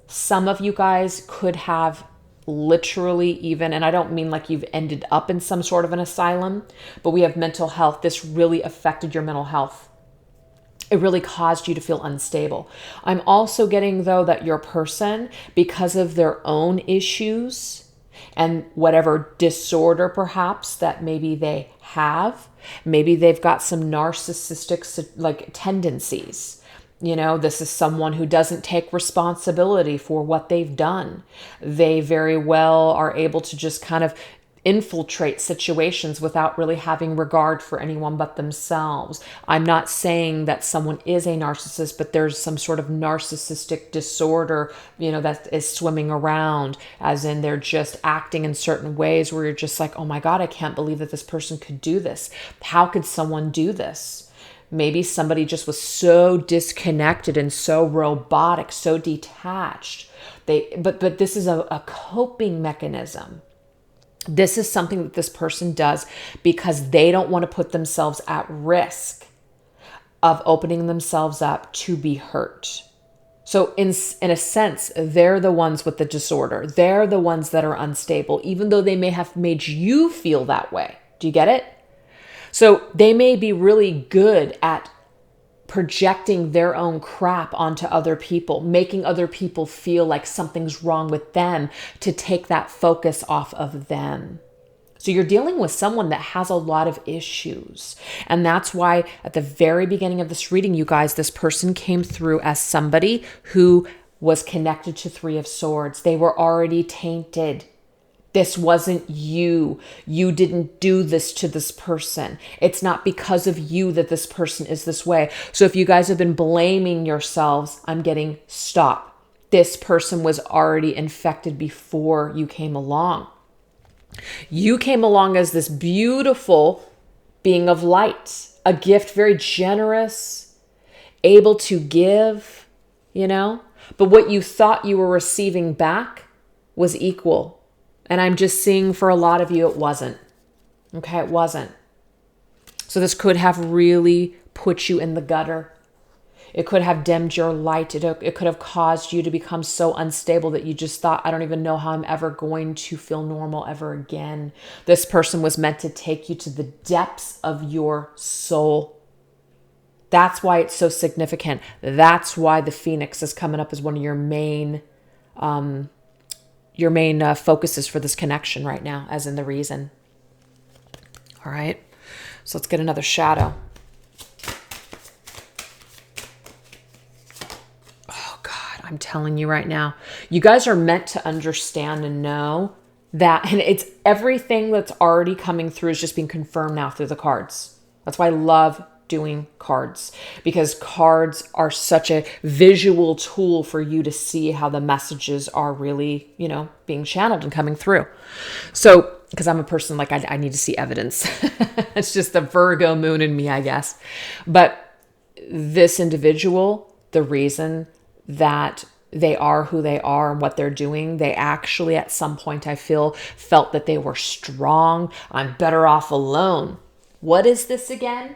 Some of you guys could have literally even, and I don't mean like you've ended up in some sort of an asylum, but we have mental health. This really affected your mental health. It really caused you to feel unstable. I'm also getting, though, that your person, because of their own issues and whatever disorder perhaps that maybe they have, maybe they've got some narcissistic like tendencies. You know, this is someone who doesn't take responsibility for what they've done. They very well are able to just kind of infiltrate situations without really having regard for anyone but themselves. I'm not saying that someone is a narcissist, but there's some sort of narcissistic disorder, you know, that is swimming around, as in they're just acting in certain ways where you're just like, oh my God, I can't believe that this person could do this. How could someone do this? Maybe somebody just was so disconnected and so robotic, so detached. But this is a coping mechanism. This is something that this person does because they don't want to put themselves at risk of opening themselves up to be hurt. So in a sense, they're the ones with the disorder. They're the ones that are unstable, even though they may have made you feel that way. Do you get it? So they may be really good at projecting their own crap onto other people, making other people feel like something's wrong with them to take that focus off of them. So you're dealing with someone that has a lot of issues. And that's why at the very beginning of this reading, you guys, this person came through as somebody who was connected to Three of Swords. They were already tainted. This wasn't you. You didn't do this to this person. It's not because of you that this person is this way. So if you guys have been blaming yourselves, I'm getting stop. This person was already infected before you came along. You came along as this beautiful being of light, a gift, very generous, able to give, you know, but what you thought you were receiving back was equal. And I'm just seeing for a lot of you, it wasn't. Okay, it wasn't. So this could have really put you in the gutter. It could have dimmed your light. It could have caused you to become so unstable that you just thought, I don't even know how I'm ever going to feel normal ever again. This person was meant to take you to the depths of your soul. That's why it's so significant. That's why the Phoenix is coming up as one of your main focuses for this connection right now, as in the reason. All right. So let's get another shadow. Oh God, I'm telling you right now, you guys are meant to understand and know that, and it's everything that's already coming through is just being confirmed now through the cards. That's why I love doing cards, because cards are such a visual tool for you to see how the messages are really, you know, being channeled and coming through. So, because I'm a person like I need to see evidence. It's just the Virgo moon in me, I guess. But this individual, the reason that they are who they are and what they're doing, they actually at some point I felt that they were strong. I'm better off alone. What is this again?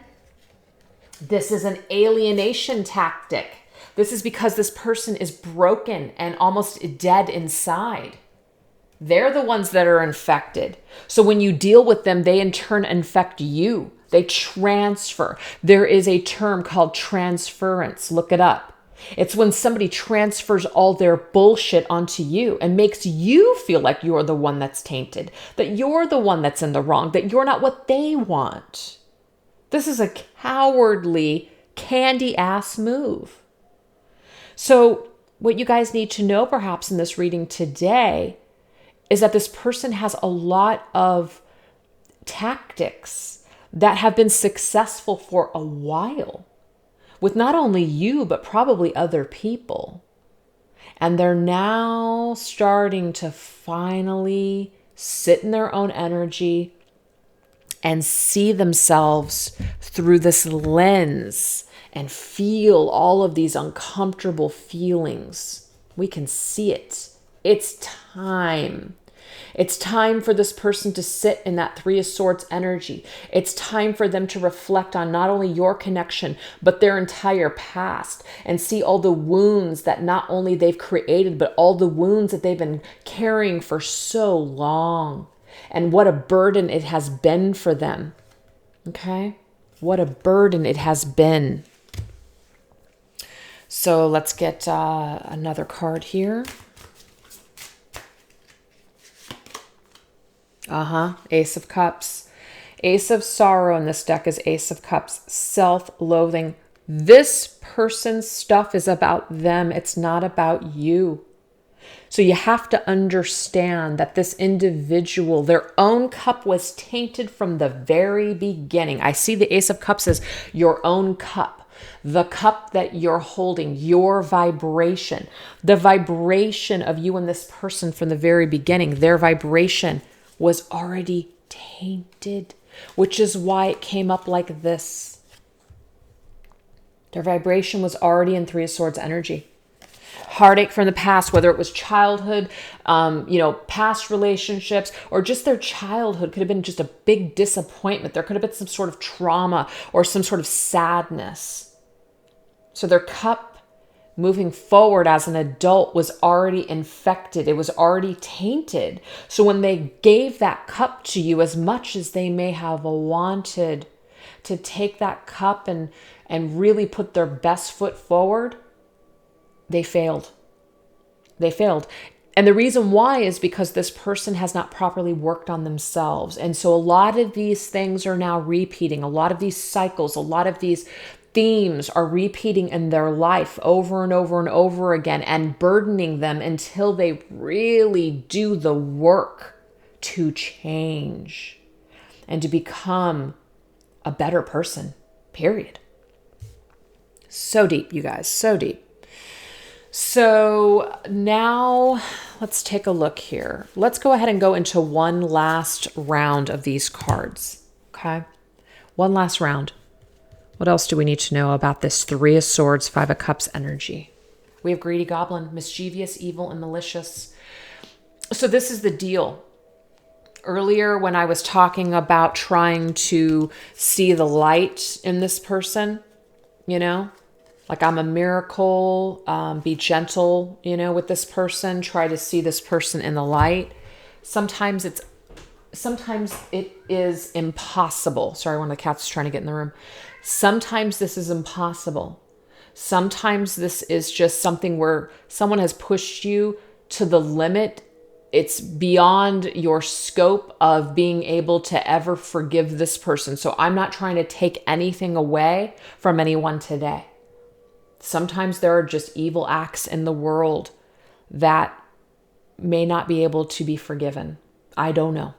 This is an alienation tactic. This is because this person is broken and almost dead inside. They're the ones that are infected. So when you deal with them, they in turn infect you. They transfer. There is a term called transference. Look it up. It's when somebody transfers all their bullshit onto you and makes you feel like you're the one that's tainted, that you're the one that's in the wrong, that you're not what they want. This is a cowardly, candy-ass move. So what you guys need to know perhaps in this reading today is that this person has a lot of tactics that have been successful for a while with not only you, but probably other people. And they're now starting to finally sit in their own energy and see themselves through this lens and feel all of these uncomfortable feelings. We can see it. It's time. It's time for this person to sit in that Three of Swords energy. It's time for them to reflect on not only your connection, but their entire past and see all the wounds that not only they've created, but all the wounds that they've been carrying for so long. And what a burden it has been for them. Okay? What a burden it has been. So let's get another card here. Ace of Cups. Ace of Sorrow in this deck is Ace of Cups. Self-loathing. This person's stuff is about them. It's not about you. So you have to understand that this individual, their own cup was tainted from the very beginning. I see the Ace of Cups as your own cup. The cup that you're holding, your vibration. The vibration of you and this person from the very beginning, their vibration was already tainted, which is why it came up like this. Their vibration was already in Three of Swords energy. Heartache from the past, whether it was childhood, past relationships, or just their childhood could have been just a big disappointment. There could have been some sort of trauma or some sort of sadness. So their cup moving forward as an adult was already infected. It was already tainted. So when they gave that cup to you, as much as they may have wanted to take that cup and really put their best foot forward, they failed. They failed. And the reason why is because this person has not properly worked on themselves. And so a lot of these things are now repeating. A lot of these cycles, a lot of these themes are repeating in their life over and over and over again and burdening them until they really do the work to change and to become a better person, period. So deep, you guys, so deep. So now let's take a look here. Let's go ahead and go into one last round of these cards, okay? One last round. What else do we need to know about this Three of Swords, Five of Cups energy? We have greedy goblin, mischievous, evil, and malicious. So this is the deal. Earlier when I was talking about trying to see the light in this person, like I'm a miracle, be gentle, with this person, try to see this person in the light. Sometimes it is impossible. Sorry, one of the cats is trying to get in the room. Sometimes this is impossible. Sometimes this is just something where someone has pushed you to the limit. It's beyond your scope of being able to ever forgive this person. So I'm not trying to take anything away from anyone today. Sometimes there are just evil acts in the world that may not be able to be forgiven. I don't know.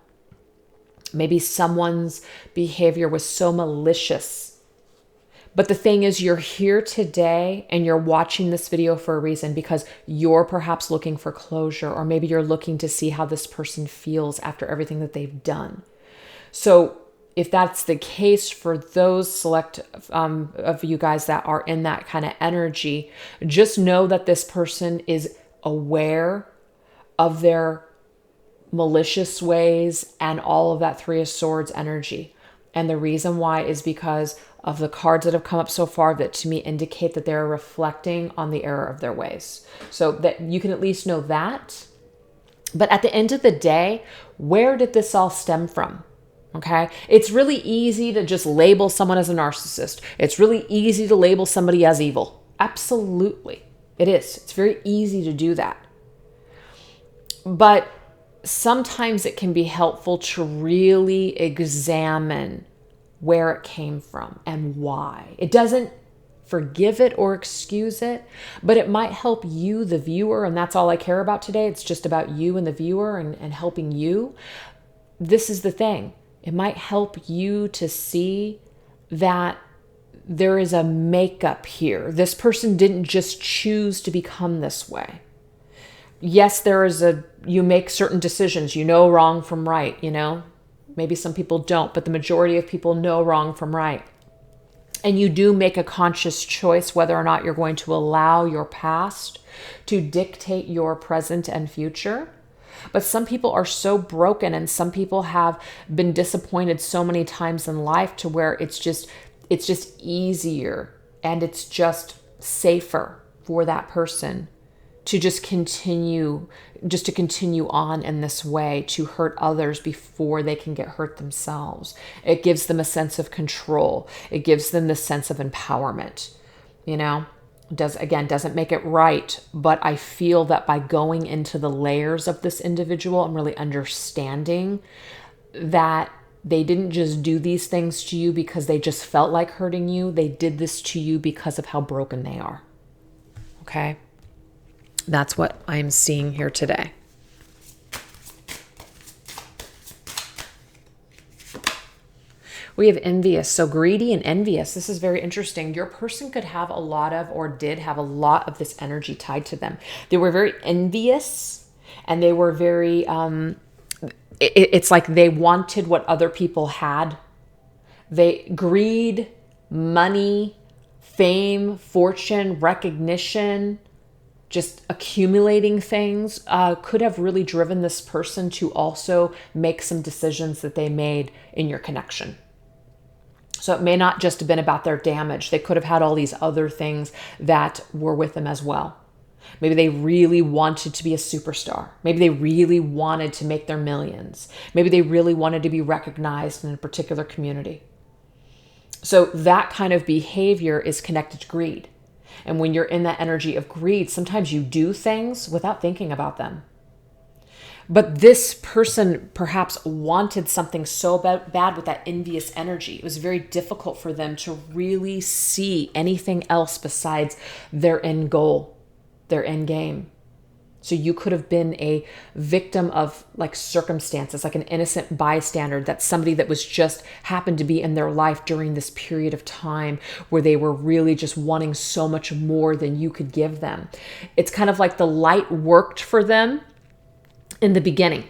Maybe someone's behavior was so malicious. But the thing is, you're here today and you're watching this video for a reason, because you're perhaps looking for closure, or maybe you're looking to see how this person feels after everything that they've done. So if that's the case for those select of you guys that are in that kind of energy, just know that this person is aware of their malicious ways and all of that Three of Swords energy. And the reason why is because of the cards that have come up so far that to me indicate that they're reflecting on the error of their ways. So that you can at least know that. But at the end of the day, where did this all stem from? Okay. It's really easy to just label someone as a narcissist. It's really easy to label somebody as evil. Absolutely. It is. It's very easy to do that. But sometimes it can be helpful to really examine where it came from and why. It doesn't forgive it or excuse it, but it might help you, the viewer, and that's all I care about today. It's just about you and the viewer and helping you. This is the thing. It might help you to see that there is a makeup here. This person didn't just choose to become this way. Yes, you make certain decisions, you know wrong from right, Maybe some people don't, but the majority of people know wrong from right. And you do make a conscious choice whether or not you're going to allow your past to dictate your present and future. But some people are so broken, and some people have been disappointed so many times in life to where it's just easier and it's just safer for that person to just continue on in this way, to hurt others before they can get hurt themselves. It gives them a sense of control. It gives them the sense of empowerment, doesn't make it right, but I feel that by going into the layers of this individual and really understanding that they didn't just do these things to you because they just felt like hurting you. They did this to you because of how broken they are. Okay? That's what I'm seeing here today. We have envious. So greedy and envious. This is very interesting. Your person could have a lot of, or did have a lot of, this energy tied to them. They were very envious, and they were very, it's like they wanted what other people had. Greed, money, fame, fortune, recognition, just accumulating things could have really driven this person to also make some decisions that they made in your connection. So it may not just have been about their damage. They could have had all these other things that were with them as well. Maybe they really wanted to be a superstar. Maybe they really wanted to make their millions. Maybe they really wanted to be recognized in a particular community. So that kind of behavior is connected to greed. And when you're in that energy of greed, sometimes you do things without thinking about them. But this person perhaps wanted something so bad with that envious energy. It was very difficult for them to really see anything else besides their end goal, their end game. So you could have been a victim of like circumstances, like an innocent bystander. That's somebody that was just happened to be in their life during this period of time where they were really just wanting so much more than you could give them. It's kind of like the light worked for them in the beginning.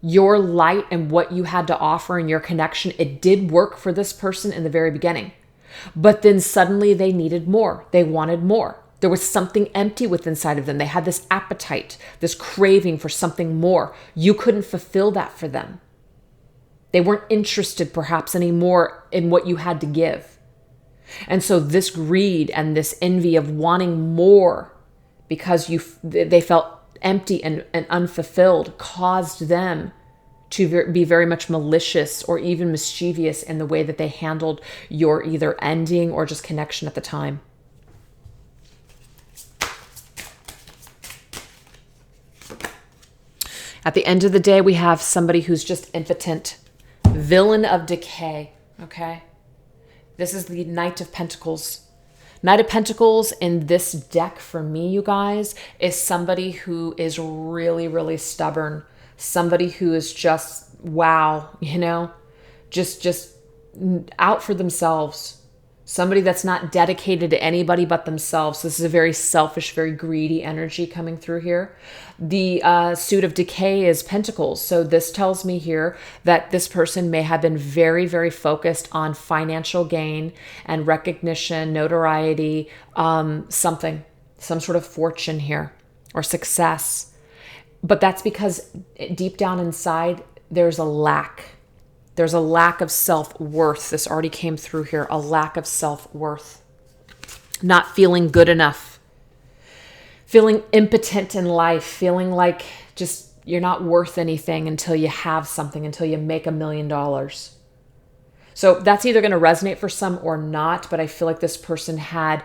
Your light and what you had to offer in your connection, it did work for this person in the very beginning. But then suddenly they needed more. They wanted more. There was something empty within inside of them. They had this appetite, this craving for something more. You couldn't fulfill that for them. They weren't interested perhaps anymore in what you had to give. And so this greed and this envy of wanting more because they felt empty and unfulfilled caused them to be very much malicious or even mischievous in the way that they handled your either ending or just connection at the time. At the end of the day, we have somebody who's just impotent. Villain of decay, okay? This is the Knight of Pentacles. Knight of Pentacles in this deck for me, you guys, is somebody who is really, really stubborn. Somebody who is just, wow, just out for themselves. Somebody that's not dedicated to anybody but themselves. This is a very selfish, very greedy energy coming through here. The suit of decay is Pentacles. So this tells me here that this person may have been very, very focused on financial gain and recognition, notoriety, some sort of fortune here or success. But that's because deep down inside, there's a lack. There's a lack of self-worth. This already came through here. A lack of self-worth. Not feeling good enough. Feeling impotent in life. Feeling like just you're not worth anything until you have something, until you make $1 million. So that's either going to resonate for some or not, but I feel like this person had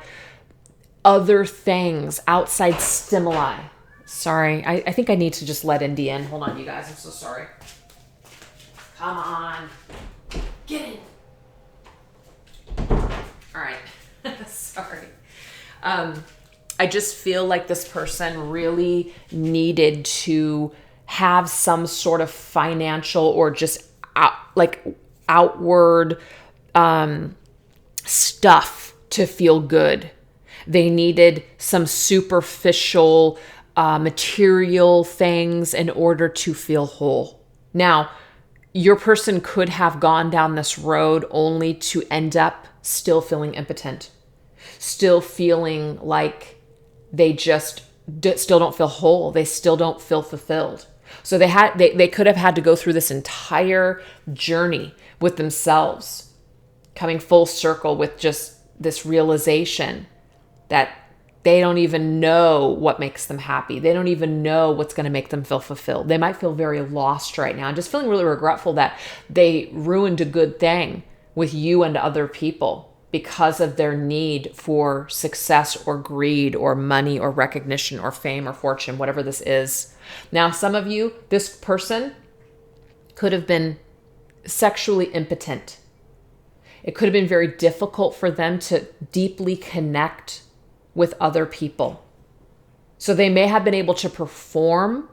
other things, outside stimuli. Sorry, I think I need to just let Indy in. Hold on, you guys. I'm so sorry. Come on. Get in. All right. Sorry. I just feel like this person really needed to have some sort of financial or just outward stuff to feel good. They needed some superficial material things in order to feel whole. Now, your person could have gone down this road only to end up still feeling impotent, still feeling like they just still don't feel whole. They still don't feel fulfilled. So they could have had to go through this entire journey with themselves, coming full circle with just this realization that they don't even know what makes them happy. They don't even know what's going to make them feel fulfilled. They might feel very lost right now and just feeling really regretful that they ruined a good thing with you and other people because of their need for success or greed or money or recognition or fame or fortune, whatever this is. Now, some of you, this person could have been sexually impotent. It could have been very difficult for them to deeply connect with other people. So they may have been able to perform,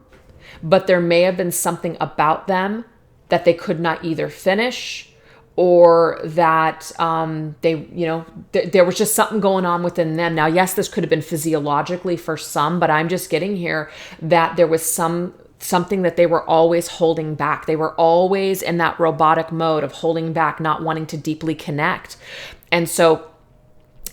but there may have been something about them that they could not either finish or that there was just something going on within them. Now, yes, this could have been physiologically for some, but I'm just getting here that there was something that they were always holding back. They were always in that robotic mode of holding back, not wanting to deeply connect. And so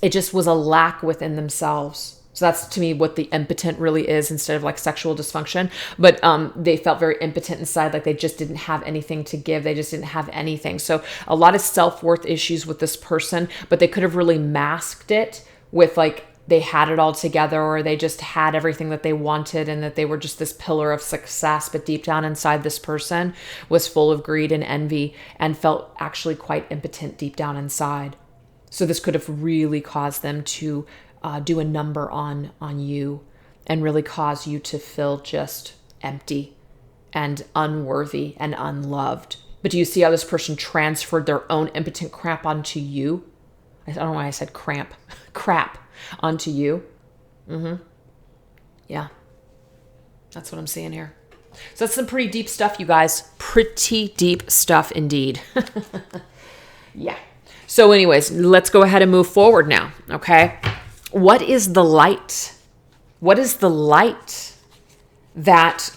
it just was a lack within themselves. So that's to me what the impotent really is instead of like sexual dysfunction. But they felt very impotent inside, like they just didn't have anything to give. They just didn't have anything. So a lot of self-worth issues with this person, but they could have really masked it with like they had it all together or they just had everything that they wanted and that they were just this pillar of success. But deep down inside, this person was full of greed and envy and felt actually quite impotent deep down inside. So this could have really caused them to do a number on you and really cause you to feel just empty and unworthy and unloved. But do you see how this person transferred their own impotent crap onto you? I don't know why I said crap onto you. Yeah, that's what I'm seeing here. So that's some pretty deep stuff, you guys. Pretty deep stuff indeed. Yeah. So anyways, let's go ahead and move forward now, okay? What is the light? What is the light that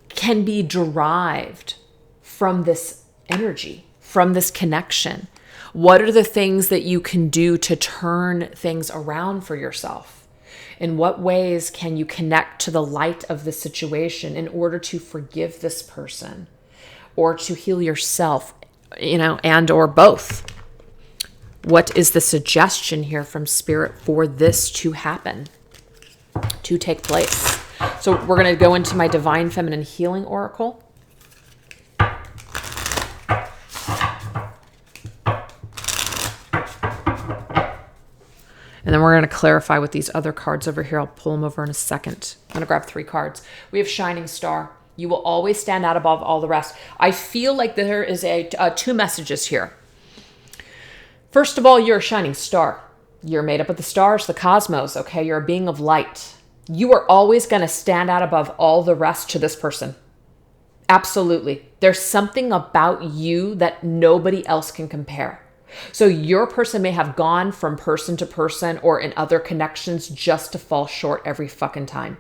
can be derived from this energy, from this connection? What are the things that you can do to turn things around for yourself? In what ways can you connect to the light of the situation in order to forgive this person or to heal yourself, and or both? What is the suggestion here from Spirit for this to happen, to take place? So we're going to go into my Divine Feminine Healing Oracle. And then we're going to clarify with these other cards over here. I'll pull them over in a second. I'm going to grab 3 cards. We have Shining Star. You will always stand out above all the rest. I feel like there is 2 messages here. First of all, you're a shining star. You're made up of the stars, the cosmos, okay? You're a being of light. You are always going to stand out above all the rest to this person. Absolutely. There's something about you that nobody else can compare. So your person may have gone from person to person or in other connections just to fall short every fucking time.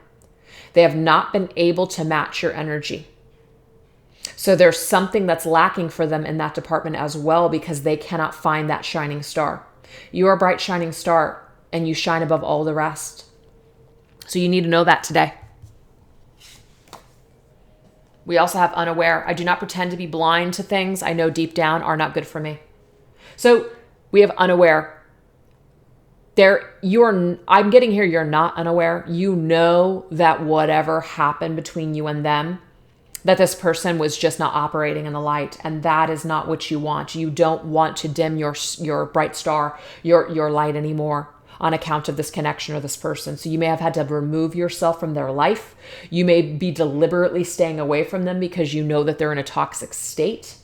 They have not been able to match your energy. So there's something that's lacking for them in that department as well because they cannot find that shining star. You are a bright shining star and you shine above all the rest. So you need to know that today. We also have unaware. I do not pretend to be blind to things I know deep down are not good for me. So we have unaware. I'm getting here, you're not unaware. You know that whatever happened between you and them, that this person was just not operating in the light, and that is not what you want. You don't want to dim your bright star, your light anymore on account of this connection or this person. So you may have had to remove yourself from their life. You may be deliberately staying away from them because you know that they're in a toxic state.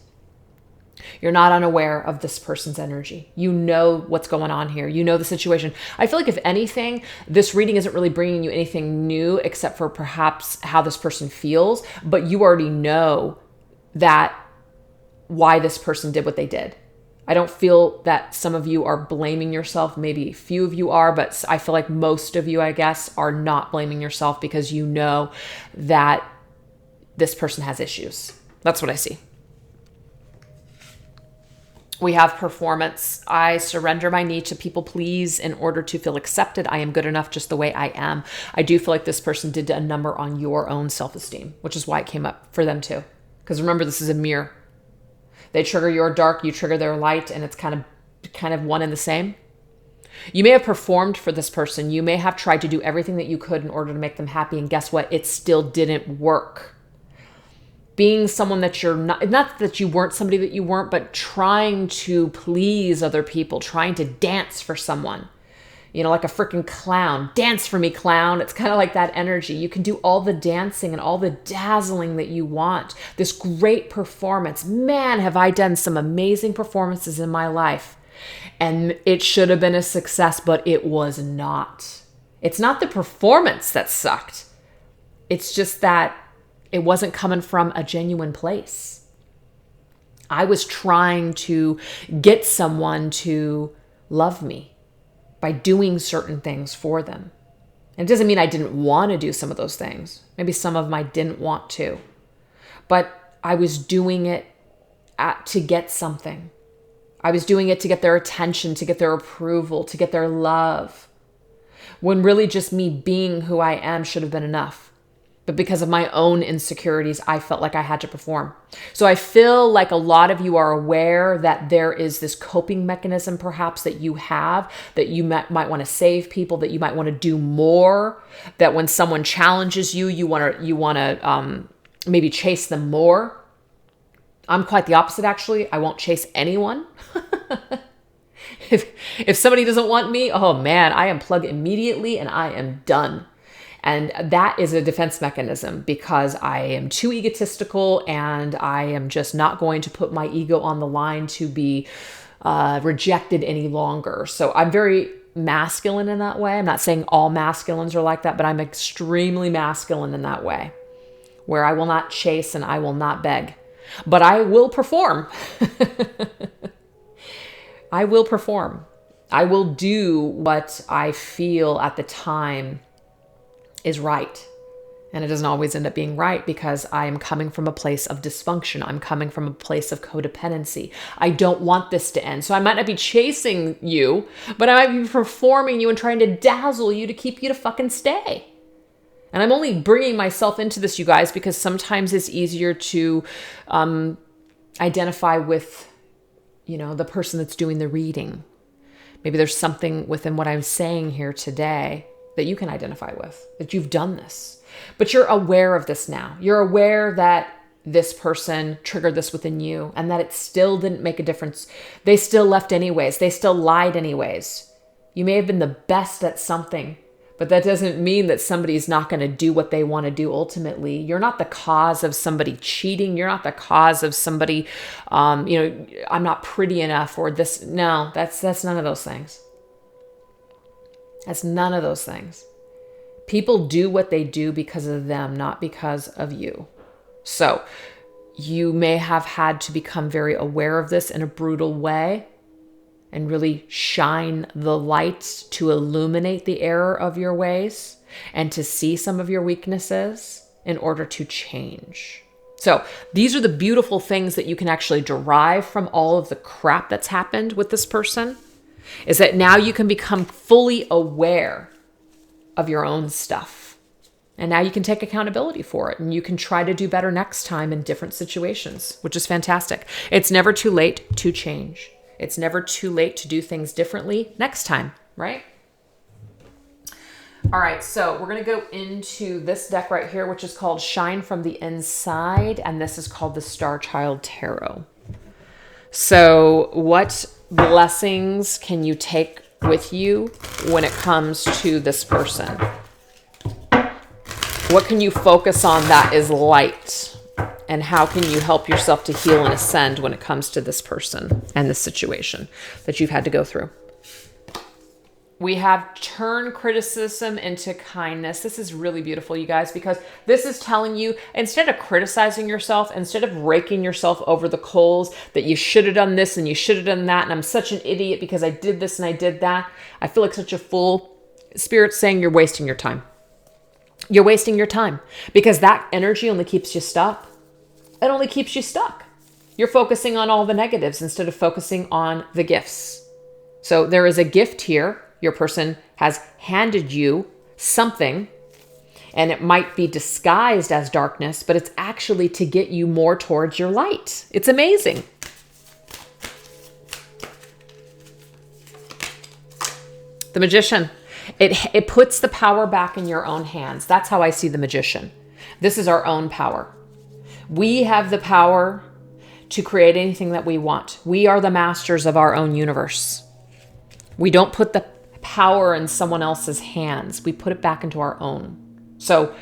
You're not unaware of this person's energy. You know what's going on here. You know the situation. I feel like if anything, this reading isn't really bringing you anything new except for perhaps how this person feels, but you already know that why this person did what they did. I don't feel that some of you are blaming yourself. Maybe a few of you are, but I feel like most of you, I guess, are not blaming yourself because you know that this person has issues. That's what I see. We have performance. I surrender my need to people please in order to feel accepted. I am good enough just the way I am. I do feel like this person did a number on your own self-esteem, which is why it came up for them too. Because remember, this is a mirror. They trigger your dark, you trigger their light, and it's kind of one and the same. You may have performed for this person. You may have tried to do everything that you could in order to make them happy, and guess what? It still didn't work. Being someone that you're not that you weren't somebody that you weren't, but trying to please other people, trying to dance for someone, like a freaking clown. Dance for me, clown. It's kind of like that energy. You can do all the dancing and all the dazzling that you want. This great performance. Man, have I done some amazing performances in my life. And it should have been a success, but it was not. It's not the performance that sucked. It's just that it wasn't coming from a genuine place. I was trying to get someone to love me by doing certain things for them. And it doesn't mean I didn't want to do some of those things. Maybe some of them I didn't want to. But I was doing it to get something. I was doing it to get their attention, to get their approval, to get their love. When really just me being who I am should have been enough. But because of my own insecurities, I felt like I had to perform. So I feel like a lot of you are aware that there is this coping mechanism perhaps that you have, that you might want to save people, that you might want to do more, that when someone challenges you, you want to maybe chase them more. I'm quite the opposite, actually. I won't chase anyone. If somebody doesn't want me, oh man, I unplug immediately and I am done. And that is a defense mechanism because I am too egotistical and I am just not going to put my ego on the line to be rejected any longer. So I'm very masculine in that way. I'm not saying all masculines are like that, but I'm extremely masculine in that way, where I will not chase and I will not beg, but I will perform. I will perform. I will do what I feel at the time is right. And it doesn't always end up being right because I am coming from a place of dysfunction. I'm coming from a place of codependency. I don't want this to end. So I might not be chasing you, but I might be performing you and trying to dazzle you to keep you to fucking stay. And I'm only bringing myself into this, you guys, because sometimes it's easier to identify with, the person that's doing the reading. Maybe there's something within what I'm saying here today that you can identify with, that you've done this. But you're aware of this now. You're aware that this person triggered this within you and that it still didn't make a difference. They still left anyways. They still lied anyways. You may have been the best at something, but that doesn't mean that somebody's not going to do what they want to do ultimately. You're not the cause of somebody cheating. You're not the cause of somebody, I'm not pretty enough or this. No, that's none of those things. That's none of those things. People do what they do because of them, not because of you. So you may have had to become very aware of this in a brutal way and really shine the light to illuminate the error of your ways and to see some of your weaknesses in order to change. So these are the beautiful things that you can actually derive from all of the crap that's happened with this person, is that now you can become fully aware of your own stuff. And now you can take accountability for it and you can try to do better next time in different situations, which is fantastic. It's never too late to change. It's never too late to do things differently next time, right? All right, so we're going to go into this deck right here, which is called Shine from the Inside, and this is called the Star Child Tarot. So what blessings can you take with you when it comes to this person? What can you focus on that is light And how can you help yourself to heal and ascend when it comes to this person and this situation that you've had to go through? We have turn criticism into kindness. This is really beautiful, you guys, because this is telling you, instead of criticizing yourself, instead of raking yourself over the coals that you should have done this and you should have done that, and I'm such an idiot because I did this and I did that, I feel like such a fool. Spirit's saying you're wasting your time. You're wasting your time because that energy only keeps you stuck. It only keeps you stuck. You're focusing on all the negatives instead of focusing on the gifts. So there is a gift here. Your person has handed you something, and it might be disguised as darkness, but it's actually to get you more towards your light. It's amazing. The Magician. It puts the power back in your own hands. That's how I see the Magician. This is our own power. We have the power to create anything that we want. We are the masters of our own universe. We don't put the power in someone else's hands. We put it back into our own. So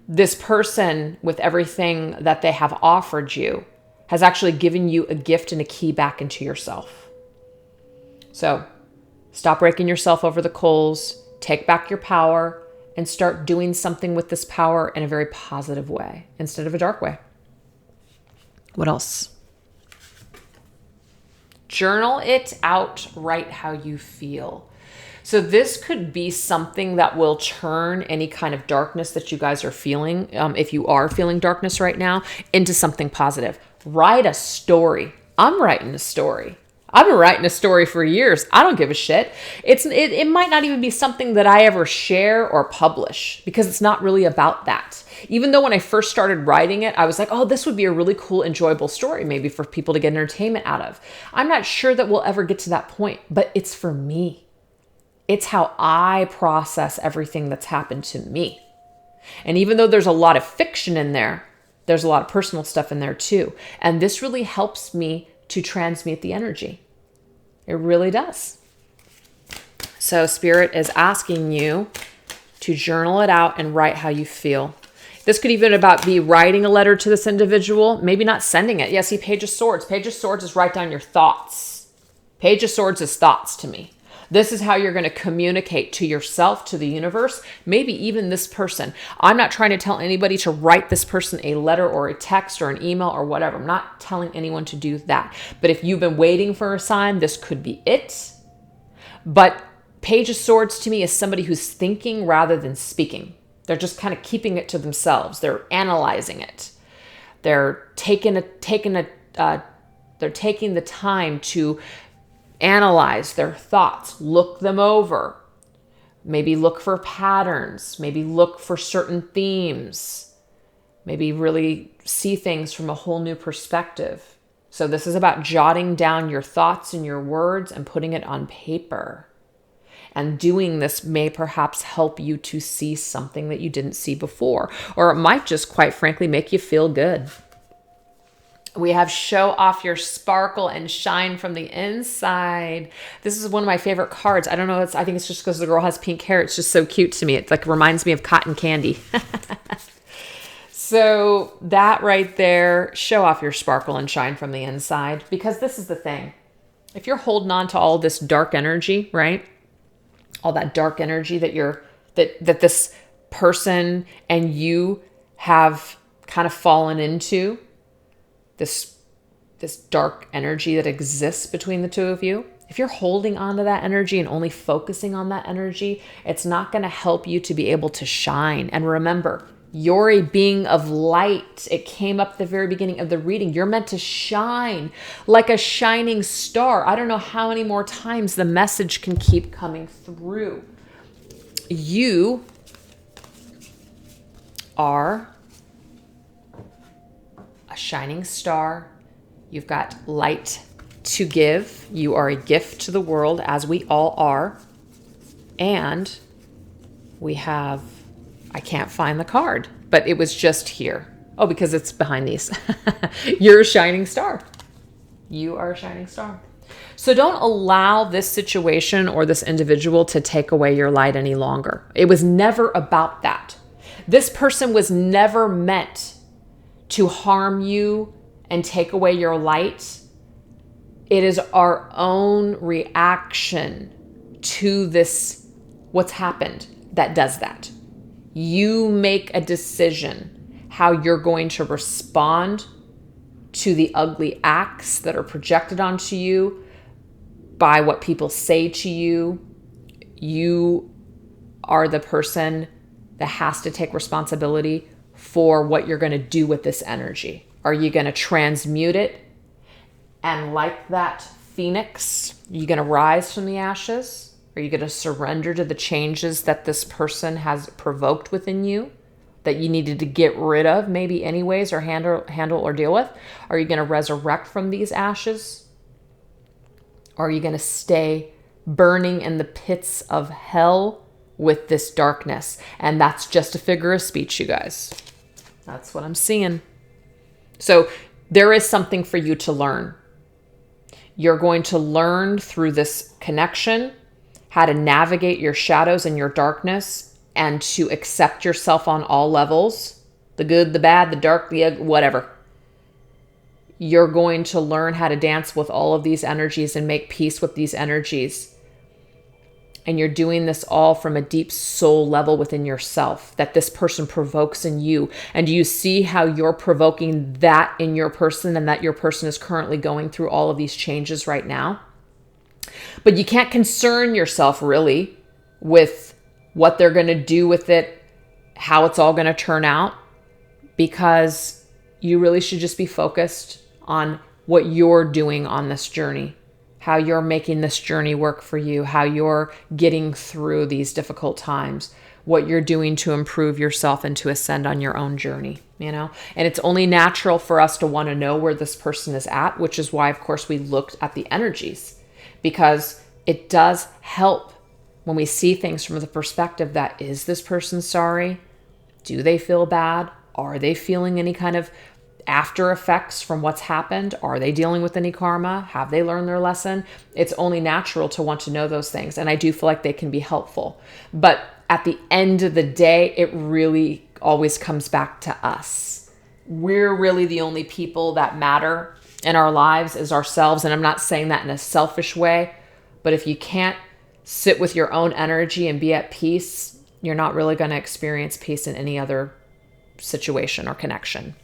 this person, with everything that they have offered you, has actually given you a gift and a key back into yourself. So stop raking yourself over the coals, take back your power, and start doing something with this power in a very positive way instead of a dark way. What else? Journal it out, write how you feel. So this could be something that will turn any kind of darkness that you guys are feeling, if you are feeling darkness right now, into something positive. Write a story. I'm writing a story. I've been writing a story for years. I don't give a shit. It might not even be something that I ever share or publish because it's not really about that. Even though when I first started writing it, I was like, oh, this would be a really cool, enjoyable story maybe for people to get entertainment out of. I'm not sure that we'll ever get to that point, but it's for me. It's how I process everything that's happened to me. And even though there's a lot of fiction in there, there's a lot of personal stuff in there too. And this really helps me to transmute the energy. It really does. So Spirit is asking you to journal it out and write how you feel. This could even be writing a letter to this individual, maybe not sending it. Yeah, see, Page of Swords. Page of Swords is write down your thoughts. Page of Swords is thoughts to me. This is how you're going to communicate to yourself, to the universe, maybe even this person. I'm not trying to tell anybody to write this person a letter or a text or an email or whatever. I'm not telling anyone to do that. But if you've been waiting for a sign, this could be it. But Page of Swords to me is somebody who's thinking rather than speaking. They're just kind of keeping it to themselves. They're analyzing it. They're taking the time to analyze their thoughts, look them over, maybe look for patterns, maybe look for certain themes, maybe really see things from a whole new perspective. So this is about jotting down your thoughts and your words and putting it on paper. And doing this may perhaps help you to see something that you didn't see before, or it might just, quite frankly, make you feel good. We have show off your sparkle and shine from the inside. This is one of my favorite cards. I don't know. I think it's just because the girl has pink hair. It's just so cute to me. It like reminds me of cotton candy. So that right there, show off your sparkle and shine from the inside, because this is the thing. If you're holding on to all this dark energy, right? All that dark energy that this person and you have kind of fallen into, this dark energy that exists between the two of you, if you're holding on to that energy and only focusing on that energy, it's not going to help you to be able to shine. And remember, you're a being of light. It came up at the very beginning of the reading. You're meant to shine like a shining star. I don't know how many more times the message can keep coming through. You are a shining star. You've got light to give. You are a gift to the world, as we all are. And we have, I can't find the card, but it was just here. Oh, because it's behind these. You're a shining star. You are a shining star. So don't allow this situation or this individual to take away your light any longer. It was never about that. This person was never meant to harm you and take away your light, it is our own reaction to this, what's happened, that does that. You make a decision how you're going to respond to the ugly acts that are projected onto you by what people say to you. You are the person that has to take responsibility for what you're going to do with this energy. Are you going to transmute it? And like that phoenix, are you going to rise from the ashes? Are you going to surrender to the changes that this person has provoked within you that you needed to get rid of maybe anyways, or handle or deal with? Are you going to resurrect from these ashes? Or are you going to stay burning in the pits of hell with this darkness? And that's just a figure of speech, you guys. That's what I'm seeing. So there is something for you to learn. You're going to learn through this connection how to navigate your shadows and your darkness and to accept yourself on all levels, the good, the bad, the dark, the ugly, whatever. You're going to learn how to dance with all of these energies and make peace with these energies. And you're doing this all from a deep soul level within yourself that this person provokes in you. And do you see how you're provoking that in your person, and that your person is currently going through all of these changes right now? But you can't concern yourself really with what they're going to do with it, how it's all going to turn out, because you really should just be focused on what you're doing on this journey, how you're making this journey work for you, how you're getting through these difficult times, what you're doing to improve yourself and to ascend on your own journey, you know? And it's only natural for us to want to know where this person is at, which is why, of course, we looked at the energies, because it does help when we see things from the perspective that, is this person sorry? Do they feel bad? Are they feeling any kind of after effects from what's happened? Are they dealing with any karma? Have they learned their lesson? It's only natural to want to know those things. And I do feel like they can be helpful. But at the end of the day, it really always comes back to us. We're really the only people that matter in our lives is ourselves. And I'm not saying that in a selfish way, but if you can't sit with your own energy and be at peace, you're not really going to experience peace in any other situation or connection.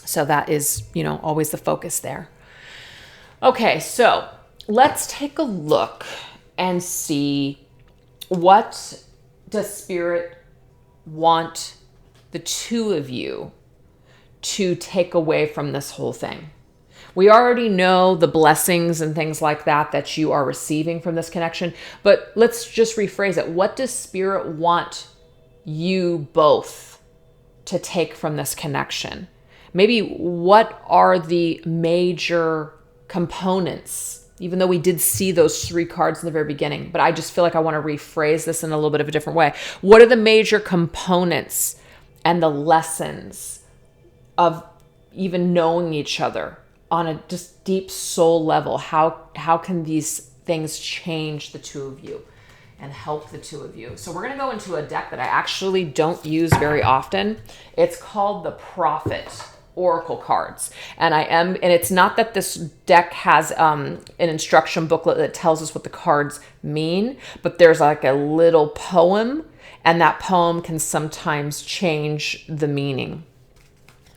So that is, always the focus there. Okay, so let's take a look and see, what does Spirit want the two of you to take away from this whole thing? We already know the blessings and things like that you are receiving from this connection, but let's just rephrase it. What does Spirit want you both to take from this connection? Maybe what are the major components, even though we did see those 3 cards in the very beginning, but I just feel like I want to rephrase this in a little bit of a different way. What are the major components and the lessons of even knowing each other on a just deep soul level? How can these things change the two of you and help the two of you? So we're going to go into a deck that I actually don't use very often. It's called the Prophet Oracle cards. And it's not that this deck has an instruction booklet that tells us what the cards mean, but there's like a little poem, and that poem can sometimes change the meaning.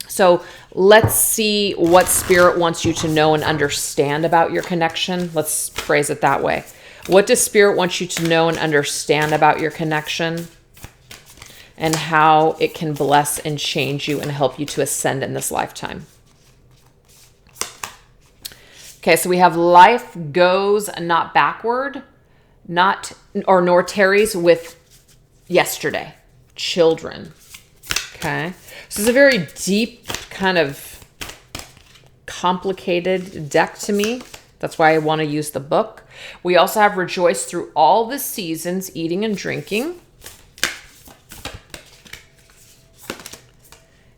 So let's see what Spirit wants you to know and understand about your connection. Let's phrase it that way. What does Spirit want you to know and understand about your connection, and how it can bless and change you and help you to ascend in this lifetime? Okay, so we have life goes not backward, nor tarries with yesterday. Children. Okay. So this is a very deep, kind of complicated deck to me. That's why I want to use the book. We also have rejoice through all the seasons, eating and drinking.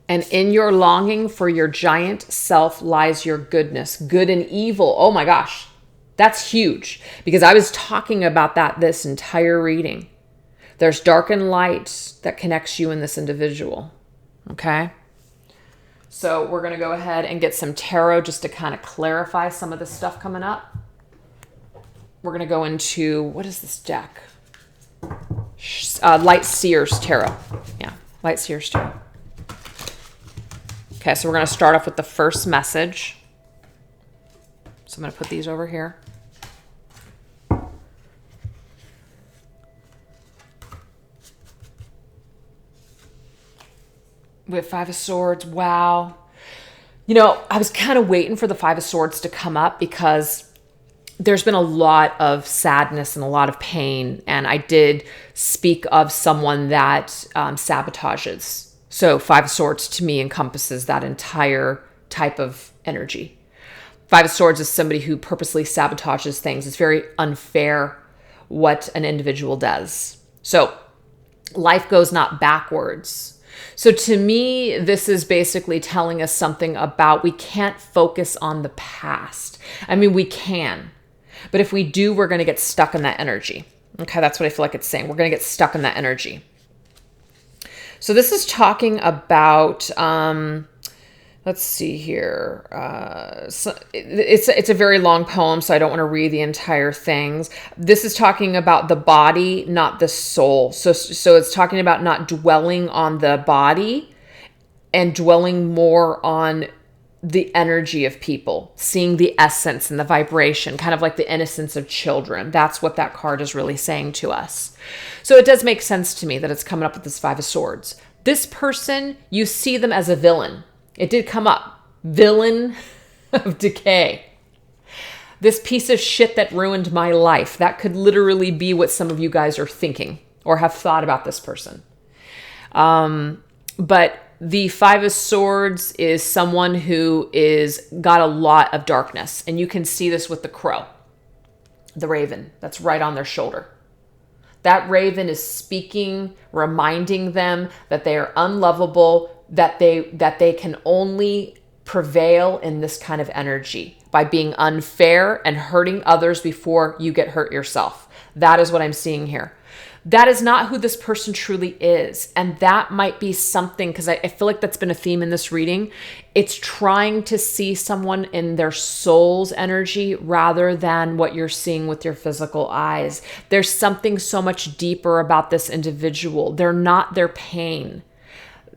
And in your longing for your giant self lies your goodness, good and evil. Oh my gosh, that's huge, because I was talking about that this entire reading. There's dark and light that connects you and this individual. Okay. So we're going to go ahead and get some tarot just to kind of clarify some of the stuff coming up. We're going to go into, what is this deck? Light Seers Tarot. Yeah, Light Seers Tarot. Okay, so we're going to start off with the first message. So I'm going to put these over here. We have Five of Swords. Wow. You know, I was kind of waiting for the Five of Swords to come up because there's been a lot of sadness and a lot of pain. And I did speak of someone that sabotages. So Five of Swords to me encompasses that entire type of energy. Five of Swords is somebody who purposely sabotages things. It's very unfair what an individual does. So life goes not backwards. So to me, this is basically telling us something about we can't focus on the past. I mean, we can, but if we do, we're going to get stuck in that energy. Okay, that's what I feel like it's saying. We're going to get stuck in that energy. So this is talking about, let's see here. So it's a very long poem, so I don't want to read the entire things. This is talking about the body, not the soul. So it's talking about not dwelling on the body and dwelling more on the energy of people, seeing the essence and the vibration, kind of like the innocence of children. That's what that card is really saying to us. So it does make sense to me that it's coming up with this Five of Swords. This person, you see them as a villain. It did come up. Villain of decay. This piece of shit that ruined my life. That could literally be what some of you guys are thinking or have thought about this person. But the Five of Swords is someone who is got a lot of darkness. And you can see this with the crow, the raven that's right on their shoulder. That raven is speaking, reminding them that they are unlovable, that they can only prevail in this kind of energy by being unfair and hurting others before you get hurt yourself. That is what I'm seeing here. That is not who this person truly is. And that might be something, because I feel like that's been a theme in this reading. It's trying to see someone in their soul's energy rather than what you're seeing with your physical eyes. There's something so much deeper about this individual. They're not their pain.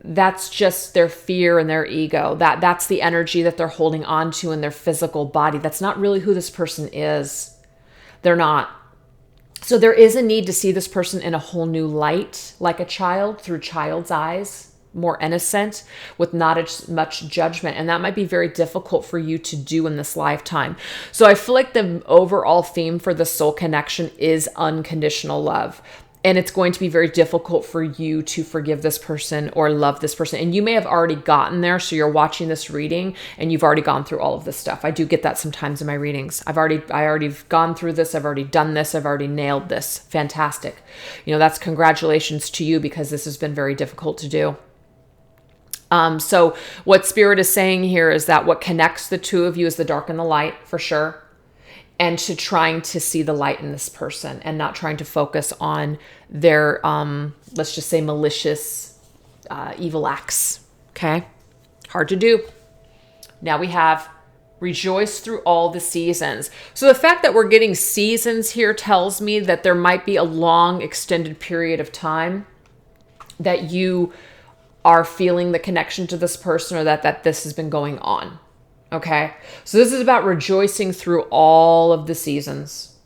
That's just their fear and their ego. That's the energy that they're holding on to in their physical body. That's not really who this person is. They're not. So there is a need to see this person in a whole new light, like a child, through child's eyes, more innocent, with not as much judgment. And that might be very difficult for you to do in this lifetime. So I feel like the overall theme for the soul connection is unconditional love. And it's going to be very difficult for you to forgive this person or love this person. And you may have already gotten there. So you're watching this reading and you've already gone through all of this stuff. I do get that sometimes in my readings. I already gone through this. I've already done this. I've already nailed this. Fantastic. You know, that's congratulations to you because this has been very difficult to do. So what Spirit is saying here is that what connects the two of you is the dark and the light, for sure. And to trying to see the light in this person and not trying to focus on their, let's just say, malicious, evil acts. Okay? Hard to do. Now we have rejoice through all the seasons. So the fact that we're getting seasons here tells me that there might be a long extended period of time that you are feeling the connection to this person or that this has been going on. Okay, so this is about rejoicing through all of the seasons,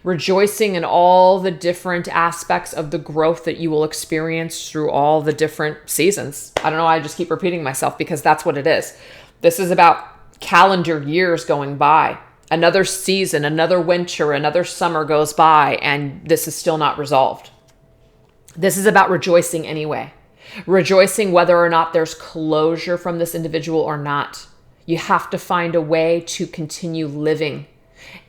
rejoicing in all the different aspects of the growth that you will experience through all the different seasons. I don't know why I just keep repeating myself because that's what it is. This is about calendar years going by. Another season, another winter, another summer goes by, and this is still not resolved. This is about rejoicing anyway. Rejoicing whether or not there's closure from this individual or not. You have to find a way to continue living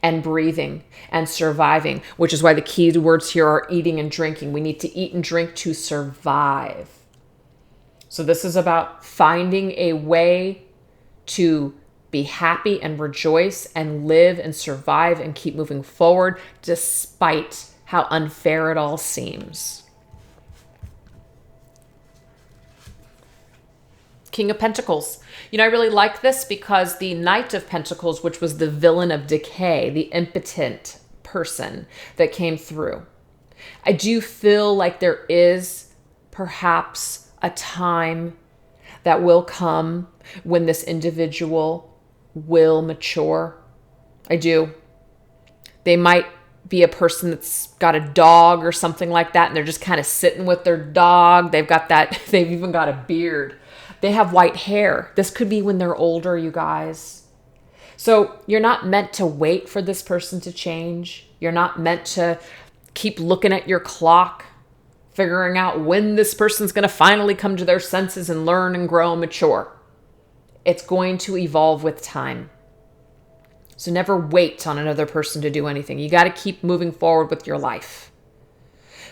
and breathing and surviving, which is why the key words here are eating and drinking. We need to eat and drink to survive. So this is about finding a way to be happy and rejoice and live and survive and keep moving forward despite how unfair it all seems. King of Pentacles. You know, I really like this because the Knight of Pentacles, which was the villain of decay, the impotent person that came through. I do feel like there is perhaps a time that will come when this individual will mature. I do. They might be a person that's got a dog or something like that, and they're just kind of sitting with their dog. They've even got a beard. They have white hair. This could be when they're older, you guys. So you're not meant to wait for this person to change. You're not meant to keep looking at your clock, figuring out when this person's going to finally come to their senses and learn and grow and mature. It's going to evolve with time. So never wait on another person to do anything. You got to keep moving forward with your life.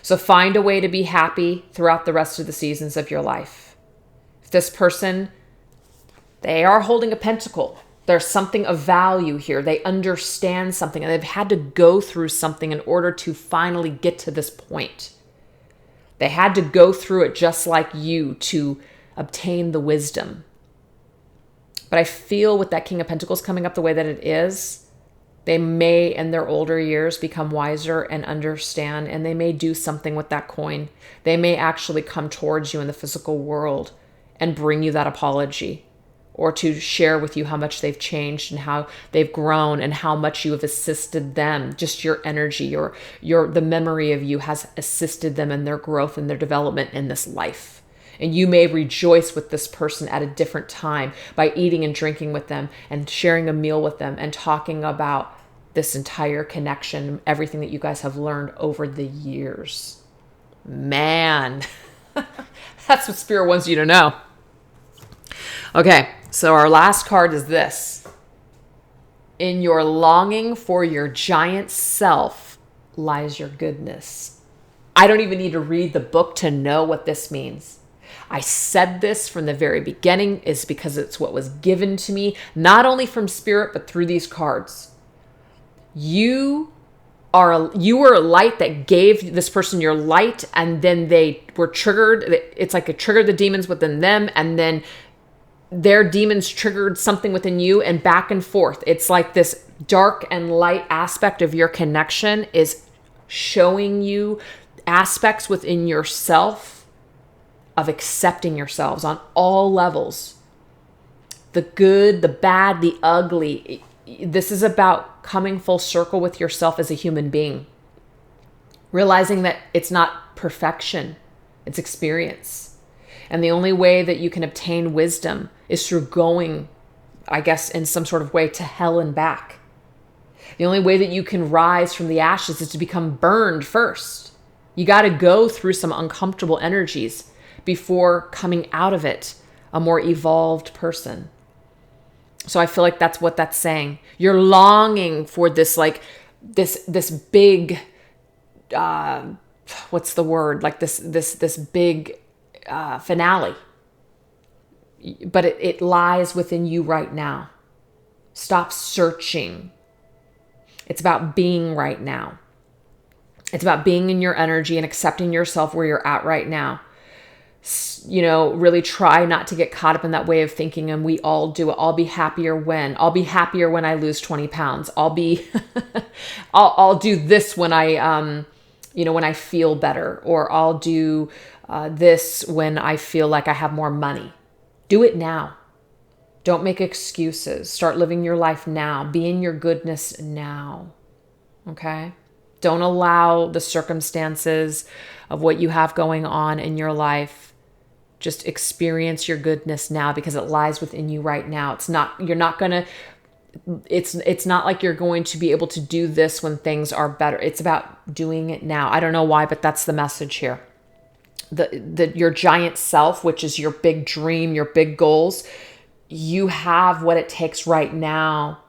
So find a way to be happy throughout the rest of the seasons of your life. If this person, they are holding a pentacle. There's something of value here. They understand something and they've had to go through something in order to finally get to this point. They had to go through it just like you to obtain the wisdom. But I feel with that King of Pentacles coming up the way that it is, they may in their older years become wiser and understand, and they may do something with that coin. They may actually come towards you in the physical world and bring you that apology, or to share with you how much they've changed and how they've grown and how much you have assisted them. Just your energy, the memory of you has assisted them in their growth and their development in this life. And you may rejoice with this person at a different time by eating and drinking with them and sharing a meal with them and talking about this entire connection, everything that you guys have learned over the years. Man, that's what Spirit wants you to know. Okay, so our last card is this. In your longing for your giant self lies your goodness. I don't even need to read the book to know what this means. I said this from the very beginning is because it's what was given to me, not only from Spirit, but through these cards. You were a light that gave this person your light, and then they were triggered. It's like it triggered the demons within them, and then their demons triggered something within you, and back and forth. It's like this dark and light aspect of your connection is showing you aspects within yourself of accepting yourselves on all levels. The good, the bad, the ugly. This is about coming full circle with yourself as a human being. Realizing that it's not perfection, it's experience. And the only way that you can obtain wisdom is through going, I guess, in some sort of way to hell and back. The only way that you can rise from the ashes is to become burned first. You got to go through some uncomfortable energies before coming out of it a more evolved person. So I feel like that's what that's saying. You're longing for this, like this big, what's the word? Like this big finale. But it lies within you right now. Stop searching. It's about being right now. It's about being in your energy and accepting yourself where you're at right now. You know, really try not to get caught up in that way of thinking, and we all do it. I'll be happier when I lose 20 pounds. I'll do this when when I feel better, or I'll do this when I feel like I have more money. Do it now. Don't make excuses. Start living your life now. Be in your goodness now. Okay? Don't allow the circumstances of what you have going on in your life. Just experience your goodness now, because it lies within you right now. It's not like you're going to be able to do this when things are better. It's about doing it now. I don't know why, but that's the message here. Your giant self, which is your big dream, your big goals, you have what it takes right now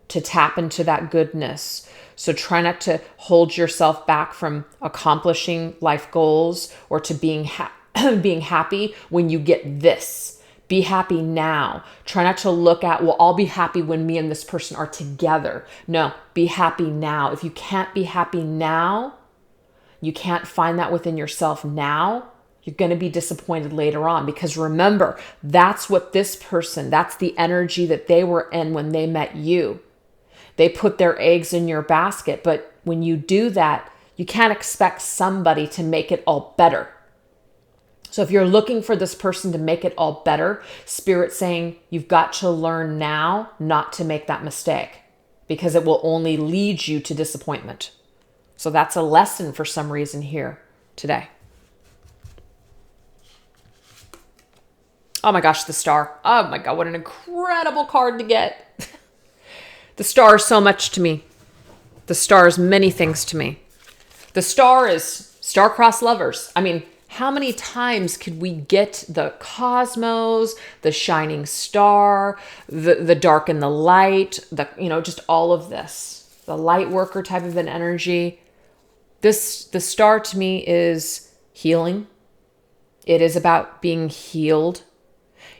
to tap into that goodness. So try not to hold yourself back from accomplishing life goals or to being happy when you get this. Be happy now. Try not to look at, well, I'll be happy when me and this person are together. No, be happy now. If you can't be happy now, you can't find that within yourself now, You're going to be disappointed later on, because remember, that's what this person, that's the energy that they were in when they met you. They put their eggs in your basket, but when you do that, you can't expect somebody to make it all better. So if you're looking for this person to make it all better, Spirit's saying you've got to learn now not to make that mistake, because it will only lead you to disappointment. So that's a lesson for some reason here today. Oh my gosh, the Star. Oh my God, what an incredible card to get. The Star is so much to me. The Star is many things to me. The Star is star-crossed lovers. I mean, how many times could we get the cosmos, the shining star, the dark and the light, just all of this, the light worker type of an energy. The Star to me is healing. It is about being healed.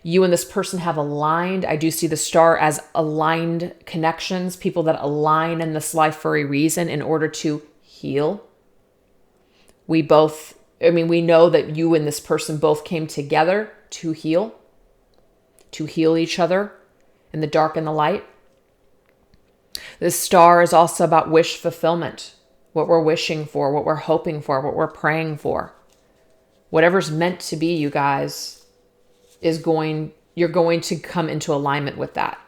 You and this person have aligned. I do see the Star as aligned connections, people that align in this life for a reason in order to heal. We know that you and this person both came together to heal each other in the dark and the light. This Star is also about wish fulfillment, what we're wishing for, what we're hoping for, what we're praying for. Whatever's meant to be, you guys, you're going to come into alignment with that.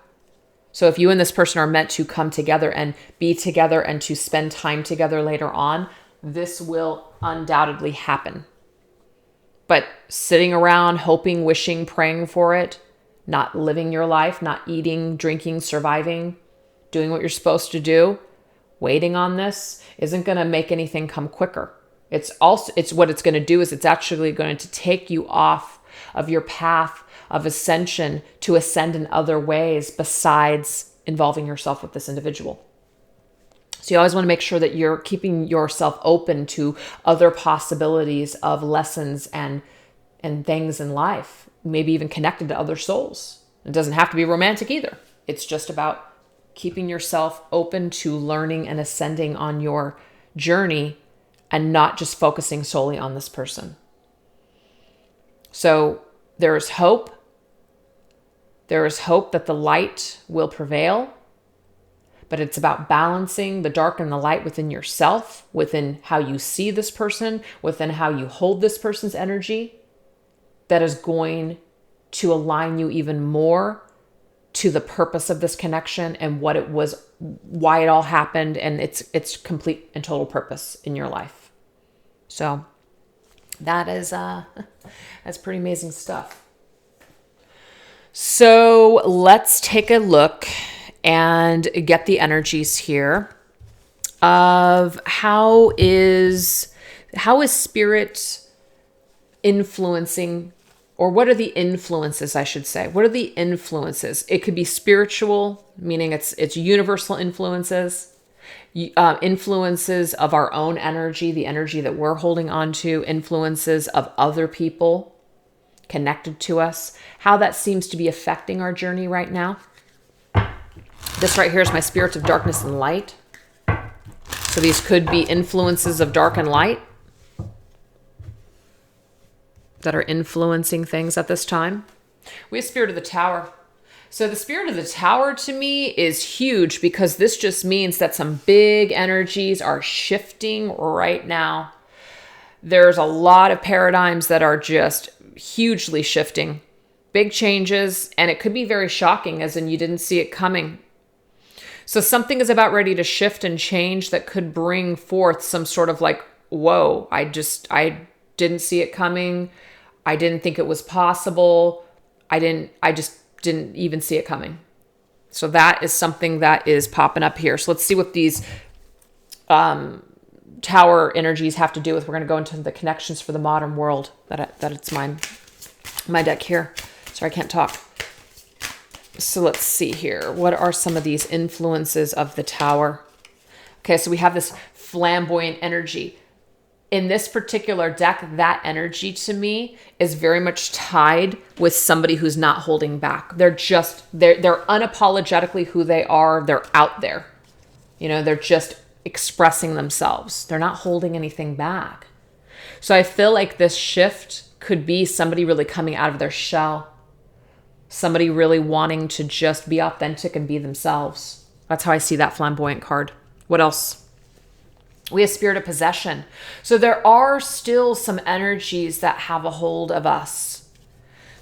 So if you and this person are meant to come together and be together and to spend time together later on, this will undoubtedly happen. But sitting around, hoping, wishing, praying for it, not living your life, not eating, drinking, surviving, doing what you're supposed to do, waiting on this isn't going to make anything come quicker. It's what it's going to do is it's actually going to take you off of your path of ascension to ascend in other ways besides involving yourself with this individual. So you always want to make sure that you're keeping yourself open to other possibilities of lessons and things in life, maybe even connected to other souls. It doesn't have to be romantic either. It's just about keeping yourself open to learning and ascending on your journey and not just focusing solely on this person. So there is hope. There is hope that the light will prevail. But it's about balancing the dark and the light within yourself, within how you see this person, within how you hold this person's energy, that is going to align you even more to the purpose of this connection and what it was, why it all happened, and its complete and total purpose in your life. So that is that's pretty amazing stuff. So let's take a look and get the energies here of how is Spirit influencing, or what are the influences, I should say. What are the influences? It could be spiritual, meaning it's universal influences, influences of our own energy, the energy that we're holding on to, influences of other people connected to us, how that seems to be affecting our journey right now. This right here is my spirits of darkness and light. So these could be influences of dark and light that are influencing things at this time. We have Spirit of the Tower. So the Spirit of the Tower to me is huge, because this just means that some big energies are shifting right now. There's a lot of paradigms that are just hugely shifting. Big changes, and it could be very shocking, as in you didn't see it coming. So something is about ready to shift and change that could bring forth some sort of like, whoa, I didn't see it coming. I didn't think it was possible. I just didn't even see it coming. So that is something that is popping up here. So let's see what these tower energies have to do with. We're going to go into the connections for the modern world. That it's my deck here. Sorry, I can't talk. So let's see here. What are some of these influences of the Tower? Okay, so we have this flamboyant energy. In this particular deck, that energy to me is very much tied with somebody who's not holding back. They're unapologetically who they are. They're out there. They're just expressing themselves. They're not holding anything back. So I feel like this shift could be somebody really coming out of their shell. Somebody really wanting to just be authentic and be themselves. That's how I see that flamboyant card. What else? We have spirit of possession. So there are still some energies that have a hold of us.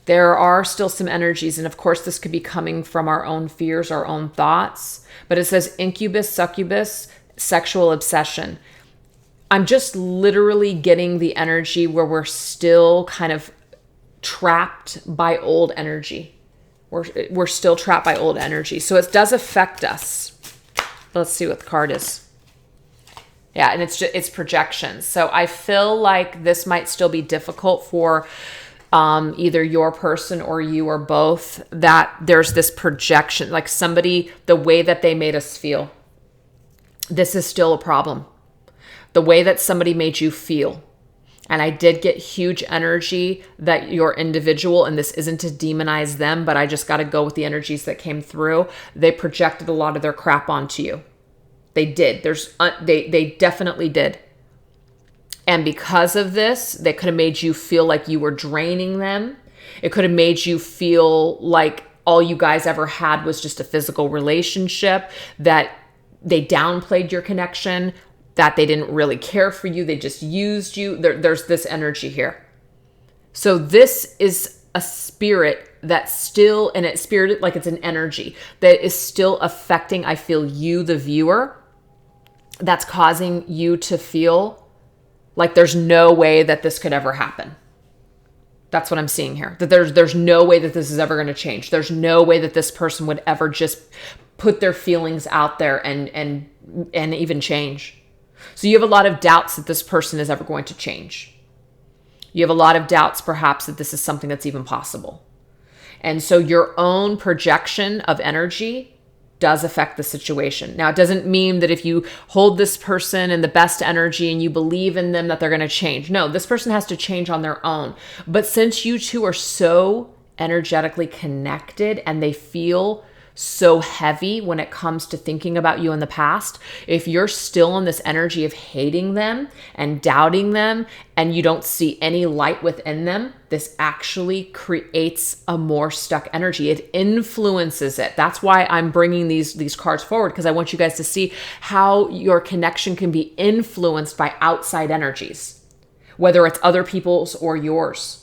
There are still some energies. And of course, this could be coming from our own fears, our own thoughts. But it says incubus, succubus, sexual obsession. I'm just literally getting the energy where we're still kind of trapped by old energy. We're still trapped by old energy. So it does affect us. Let's see what the card is. Yeah, and it's projections. So I feel like this might still be difficult for either your person or you or both, that there's this projection, like somebody, the way that they made us feel. This is still a problem. The way that somebody made you feel. And I did get huge energy that your individual, and this isn't to demonize them, but I just got to go with the energies that came through. They projected a lot of their crap onto you. They did. They definitely did. And because of this, they could have made you feel like you were draining them. It could have made you feel like all you guys ever had was just a physical relationship, that they downplayed your connection, that they didn't really care for you. They just used you. There's this energy here. So this is a spirit that's still, and it's spirited like it's an energy that is still affecting, I feel, you, the viewer, that's causing you to feel like there's no way that this could ever happen. That's what I'm seeing here. That there's no way that this is ever going to change. There's no way that this person would ever just put their feelings out there and even change. So you have a lot of doubts that this person is ever going to change. You have a lot of doubts, perhaps, that this is something that's even possible. And so your own projection of energy does affect the situation. Now, it doesn't mean that if you hold this person in the best energy and you believe in them that they're going to change. No, this person has to change on their own. But since you two are so energetically connected and they feel so heavy when it comes to thinking about you in the past, if you're still in this energy of hating them and doubting them and you don't see any light within them, this actually creates a more stuck energy. It influences it. That's why I'm bringing these cards forward, because I want you guys to see how your connection can be influenced by outside energies, whether it's other people's or yours.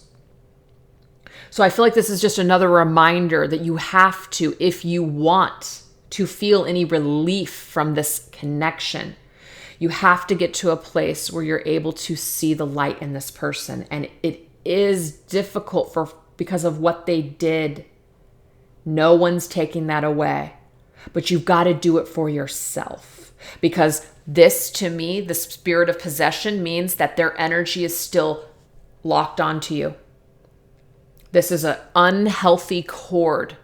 So I feel like this is just another reminder that you have to, if you want to feel any relief from this connection, you have to get to a place where you're able to see the light in this person. And it is difficult because of what they did. No one's taking that away, but you've got to do it for yourself, because this, to me, the spirit of possession means that their energy is still locked onto you. This is an unhealthy cord,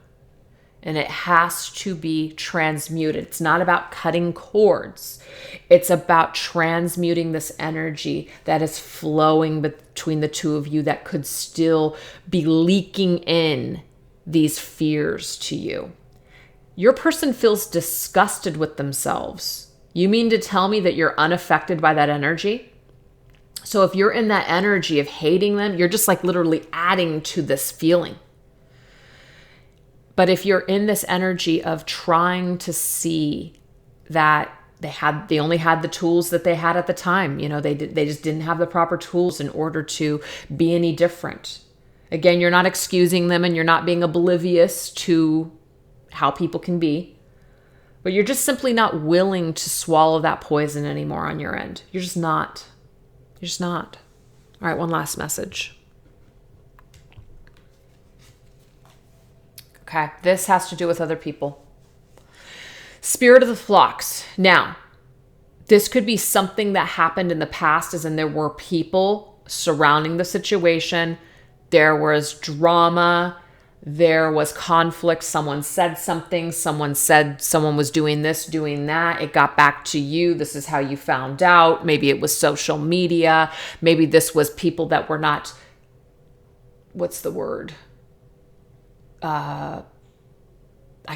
and it has to be transmuted. It's not about cutting cords. It's about transmuting this energy that is flowing between the two of you that could still be leaking in these fears to you. Your person feels disgusted with themselves. You mean to tell me that you're unaffected by that energy? So if you're in that energy of hating them, you're just like literally adding to this feeling. But if you're in this energy of trying to see that they only had the tools that they had at the time, they just didn't have the proper tools in order to be any different. Again, you're not excusing them and you're not being oblivious to how people can be, but you're just simply not willing to swallow that poison anymore on your end. You're just not. You're just not. All right, one last message. Okay, this has to do with other people. Spirit of the flocks. Now, this could be something that happened in the past, as in there were people surrounding the situation. There was drama. There was conflict. Someone said something. Someone said someone was doing this, doing that. It got back to you. This is how you found out. Maybe it was social media. Maybe this was people that were not, what's the word? I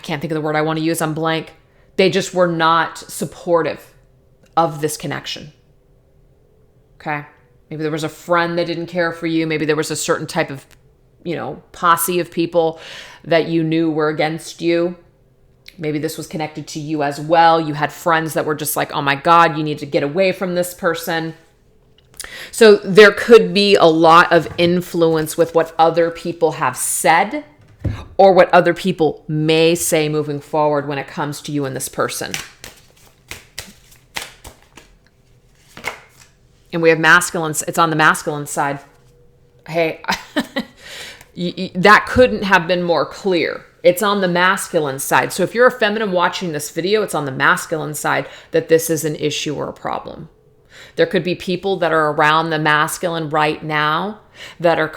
can't think of the word I want to use. I'm blank. They just were not supportive of this connection. Okay. Maybe there was a friend that didn't care for you. Maybe there was a certain type of, posse of people that you knew were against you. Maybe this was connected to you as well. You had friends that were just like, oh my God, you need to get away from this person. So there could be a lot of influence with what other people have said or what other people may say moving forward when it comes to you and this person. And we have masculine, it's on the masculine side. Hey, that couldn't have been more clear. It's on the masculine side. So if you're a feminine watching this video, it's on the masculine side that this is an issue or a problem. There could be people that are around the masculine right now that are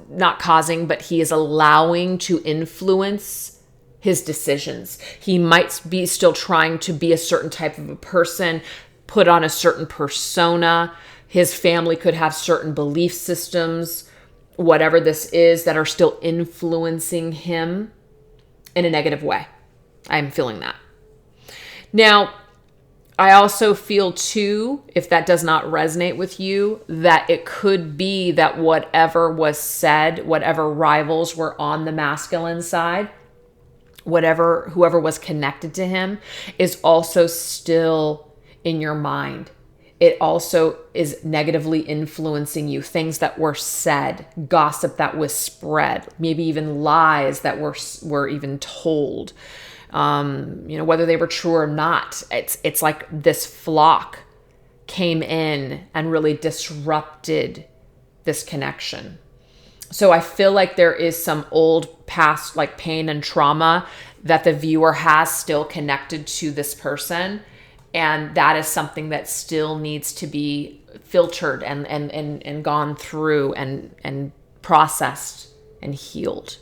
not causing, but he is allowing to influence his decisions. He might be still trying to be a certain type of a person, put on a certain persona. His family could have certain belief systems, whatever this is, that are still influencing him in a negative way. I'm feeling that. Now, I also feel too, if that does not resonate with you, that it could be that whatever was said, whatever rivals were on the masculine side, whoever was connected to him is also still in your mind. It also is negatively influencing you. Things that were said, gossip that was spread, maybe even lies that were even told. Whether they were true or not, it's like this flock came in and really disrupted this connection. So I feel like there is some old past like pain and trauma that the viewer has still connected to this person. And that is something that still needs to be filtered and gone through and processed and healed.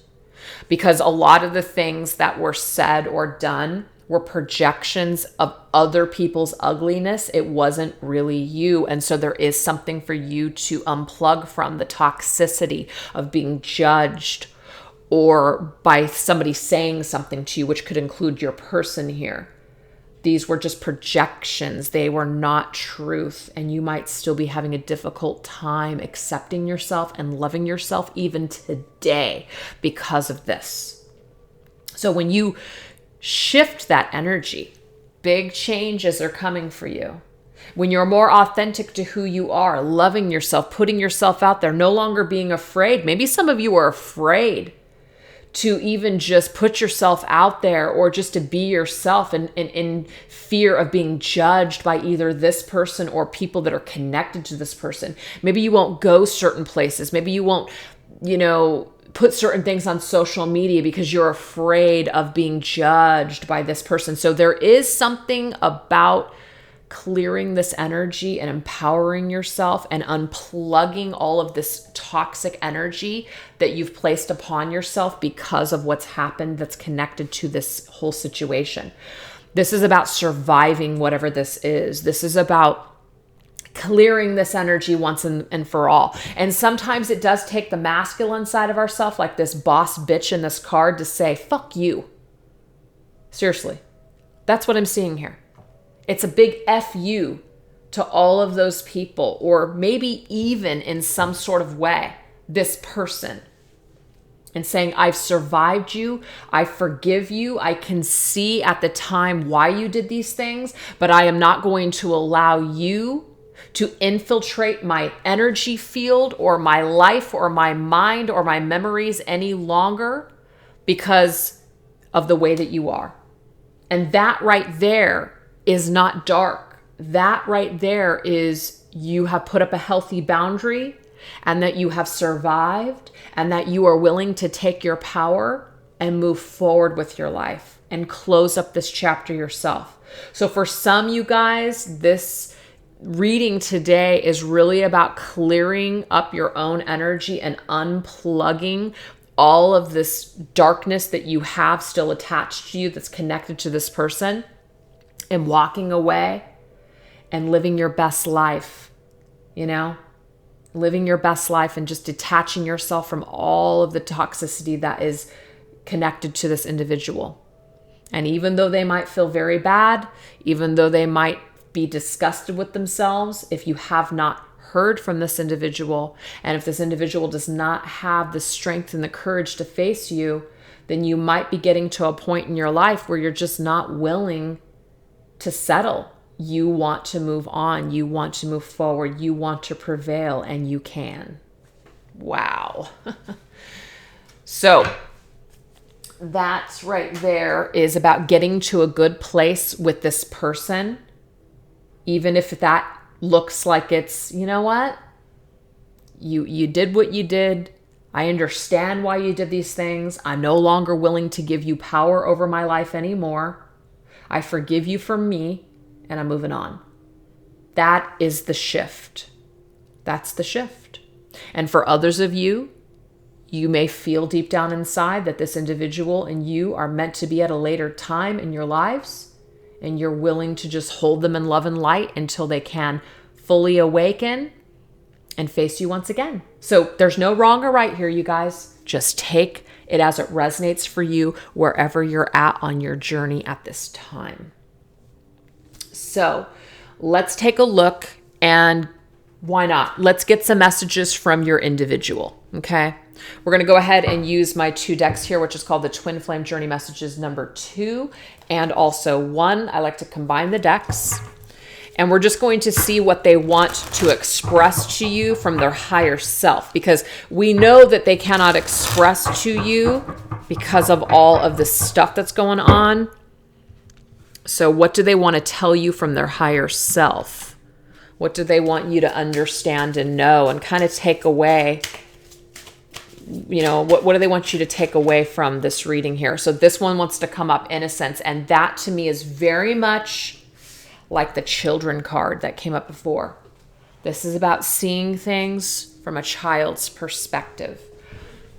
Because a lot of the things that were said or done were projections of other people's ugliness. It wasn't really you. And so there is something for you to unplug from the toxicity of being judged or by somebody saying something to you, which could include your person here. These were just projections. They were not truth. And you might still be having a difficult time accepting yourself and loving yourself even today because of this. So when you shift that energy, big changes are coming for you. When you're more authentic to who you are, loving yourself, putting yourself out there, no longer being afraid. Maybe some of you are afraid to even just put yourself out there or just to be yourself and in fear of being judged by either this person or people that are connected to this person. Maybe you won't go certain places. Maybe you won't, put certain things on social media because you're afraid of being judged by this person. So there is something about clearing this energy and empowering yourself and unplugging all of this toxic energy that you've placed upon yourself because of what's happened that's connected to this whole situation. This is about surviving whatever this is. This is about clearing this energy once and for all. And sometimes it does take the masculine side of ourselves, like this boss bitch in this card, to say, fuck you. Seriously. That's what I'm seeing here. It's a big F you to all of those people, or maybe even in some sort of way, this person, and saying, I've survived you. I forgive you. I can see at the time why you did these things, but I am not going to allow you to infiltrate my energy field or my life or my mind or my memories any longer because of the way that you are. And that right there is not dark. That right there is you have put up a healthy boundary and that you have survived and that you are willing to take your power and move forward with your life and close up this chapter yourself. So for some, you guys, this reading today is really about clearing up your own energy and unplugging all of this darkness that you have still attached to you that's connected to this person, and walking away and living your best life, living your best life and just detaching yourself from all of the toxicity that is connected to this individual. And even though they might feel very bad, even though they might be disgusted with themselves, if you have not heard from this individual. And if this individual does not have the strength and the courage to face you, then you might be getting to a point in your life where you're just not willing to settle. You want to move on. You want to move forward. You want to prevail, and you can. Wow. So that's right there is about getting to a good place with this person, even if that looks like it's, you know what? You did what you did. I understand why you did these things. I'm no longer willing to give you power over my life anymore. I forgive you for me, and I'm moving on. That is the shift. That's the shift. And for others of you, you may feel deep down inside that this individual and you are meant to be at a later time in your lives, and you're willing to just hold them in love and light until they can fully awaken and face you once again. So there's no wrong or right here, you guys. Just take it as it resonates for you wherever you're at on your journey at this time. So let's take a look, and why not? Let's get some messages from your individual, okay? We're going to go ahead and use my 2 decks here, which is called the Twin Flame Journey Messages number 2 and also 1. I like to combine the decks. And we're just going to see what they want to express to you from their higher self, because we know that they cannot express to you because of all of the stuff that's going on. So what do they want to tell you from their higher self? What do they want you to understand and know and kind of take away? You know, what do they want you to take away from this reading here? So this one wants to come up innocence. And that to me is very much like the children card that came up before. This is about seeing things from a child's perspective.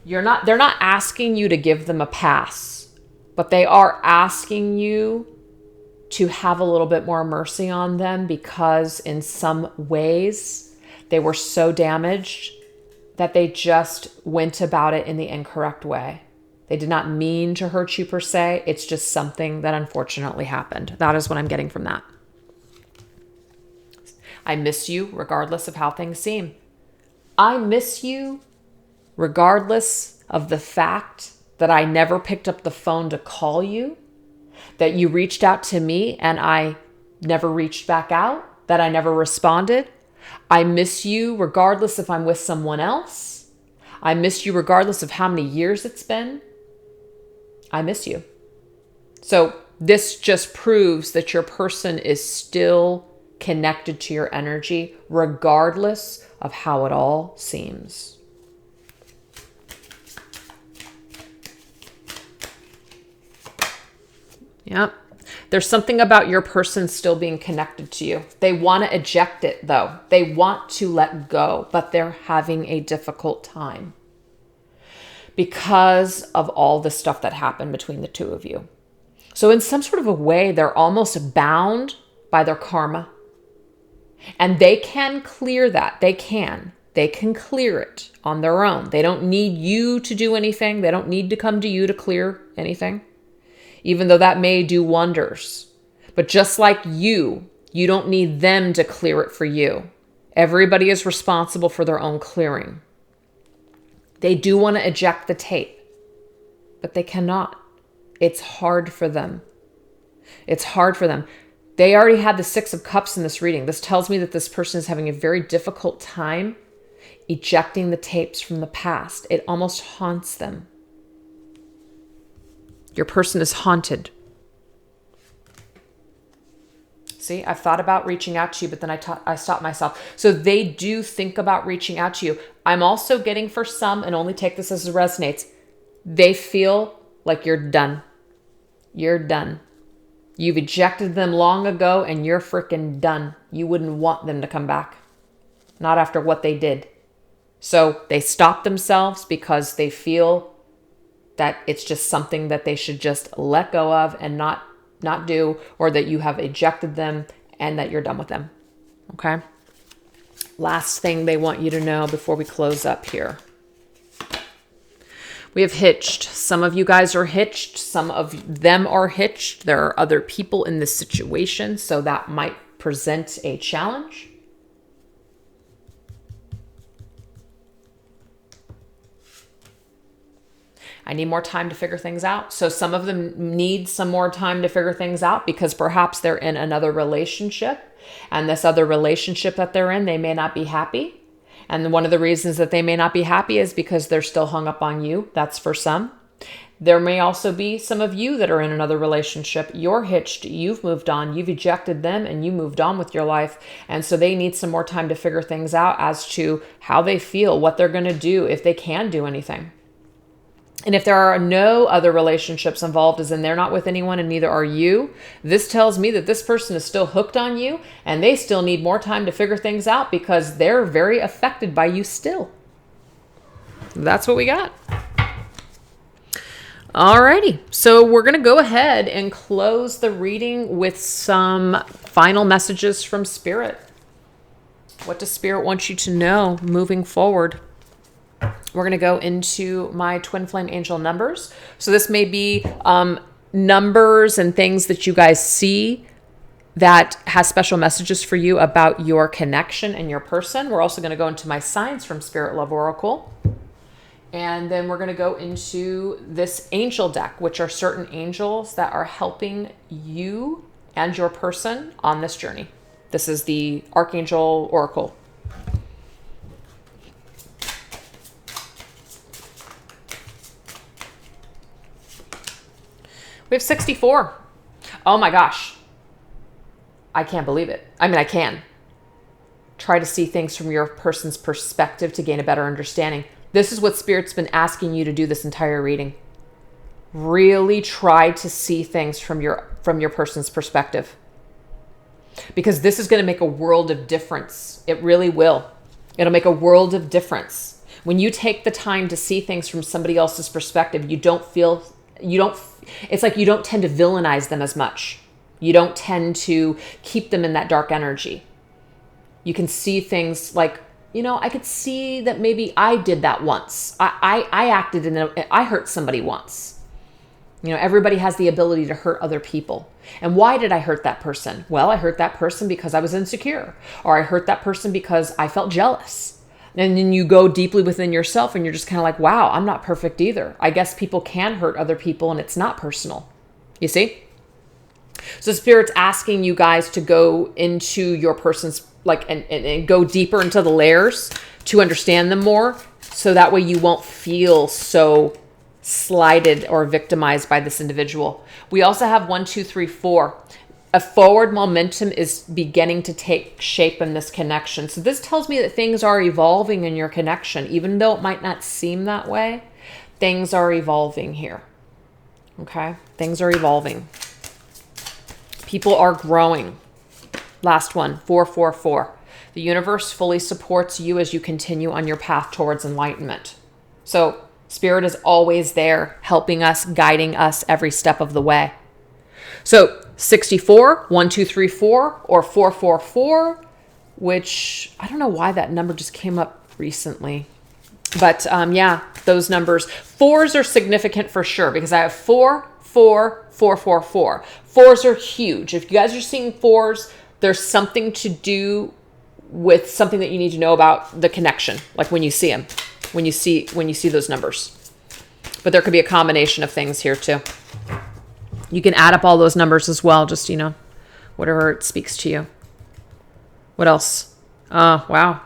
They're not asking you to give them a pass, but they are asking you to have a little bit more mercy on them, because in some ways they were so damaged that they just went about it in the incorrect way. They did not mean to hurt you per se. It's just something that unfortunately happened. That is what I'm getting from that. I miss you regardless of how things seem. I miss you regardless of the fact that I never picked up the phone to call you, that you reached out to me and I never reached back out, that I never responded. I miss you regardless if I'm with someone else. I miss you regardless of how many years it's been. I miss you. So this just proves that your person is still connected to your energy, regardless of how it all seems. Yep. There's something about your person still being connected to you. They want to eject it though. They want to let go, but they're having a difficult time because of all the stuff that happened between the two of you. So in some sort of a way, they're almost bound by their karma. And they can clear that. They can clear it on their own. They don't need you to do anything. They don't need to come to you to clear anything, even though that may do wonders. But just like you don't need them to clear it for you. Everybody is responsible for their own clearing. They do want to eject the tape, but they cannot. It's hard for them. It's hard for them. They already had the 6 of Cups in this reading. This tells me that this person is having a very difficult time ejecting the tapes from the past. It almost haunts them. Your person is haunted. See, I've thought about reaching out to you, but then I stopped myself. So they do think about reaching out to you. I'm also getting for some, and only take this as it resonates, they feel like you're done. You're done. You've ejected them long ago and you're freaking done. You wouldn't want them to come back. Not after what they did. So they stop themselves because they feel that it's just something that they should just let go of and not do, or that you have ejected them and that you're done with them. Okay? Last thing they want you to know before we close up here. We have hitched. Some of you guys are hitched. Some of them are hitched. There are other people in this situation, so that might present a challenge. I need more time to figure things out. So some of them need some more time to figure things out because perhaps they're in another relationship, and this other relationship that they're in, they may not be happy. And one of the reasons that they may not be happy is because they're still hung up on you. That's for some. There may also be some of you that are in another relationship. You're hitched, you've moved on, you've ejected them, and you moved on with your life. And so they need some more time to figure things out as to how they feel, what they're going to do, if they can do anything. And if there are no other relationships involved, as in they're not with anyone and neither are you, this tells me that this person is still hooked on you and they still need more time to figure things out because they're very affected by you still. That's what we got. Alrighty, so we're going to go ahead and close the reading with some final messages from Spirit. What does Spirit want you to know moving forward? We're going to go into my twin flame angel numbers. So this may be numbers and things that you guys see that has special messages for you about your connection and your person. We're also going to go into my signs from Spirit Love Oracle. And then we're going to go into this angel deck, which are certain angels that are helping you and your person on this journey. This is the Archangel Oracle. We have 64. Oh my gosh. I can't believe it. I mean, I can. Try to see things from your person's perspective to gain a better understanding. This is what Spirit's been asking you to do this entire reading. Really try to see things from your person's perspective. Because this is going to make a world of difference. It really will. It'll make a world of difference. When you take the time to see things from somebody else's perspective, it's like you don't tend to villainize them as much. You don't tend to keep them in that dark energy. You can see things like, I could see that maybe I did that once. I hurt somebody once. Everybody has the ability to hurt other people. And why did I hurt that person? Well, I hurt that person because I was insecure, or I hurt that person because I felt jealous. And then you go deeply within yourself and you're just kind of like, wow, I'm not perfect either. I guess people can hurt other people and it's not personal. You see? So Spirit's asking you guys to go into your person's, and go deeper into the layers to understand them more. So that way you won't feel so slighted or victimized by this individual. We also have 1, 2, 3, 4. A forward momentum is beginning to take shape in this connection. So this tells me that things are evolving in your connection. Even though it might not seem that way, things are evolving here. Okay? Things are evolving. People are growing. Last one, 4, 4, 4. The universe fully supports you as you continue on your path towards enlightenment. So Spirit is always there, helping us, guiding us every step of the way. So 64, 1, 2, 3, 4, or 4, 4, 4, which I don't know why that number just came up recently. But yeah, those numbers. 4s are significant for sure because I have 4, 4, 4, 4, 4. 4s are huge. If you guys are seeing 4s, there's something to do with something that you need to know about the connection, like when you see them, when you see those numbers. But there could be a combination of things here too. You can add up all those numbers as well, just, whatever it speaks to you. What else? Wow.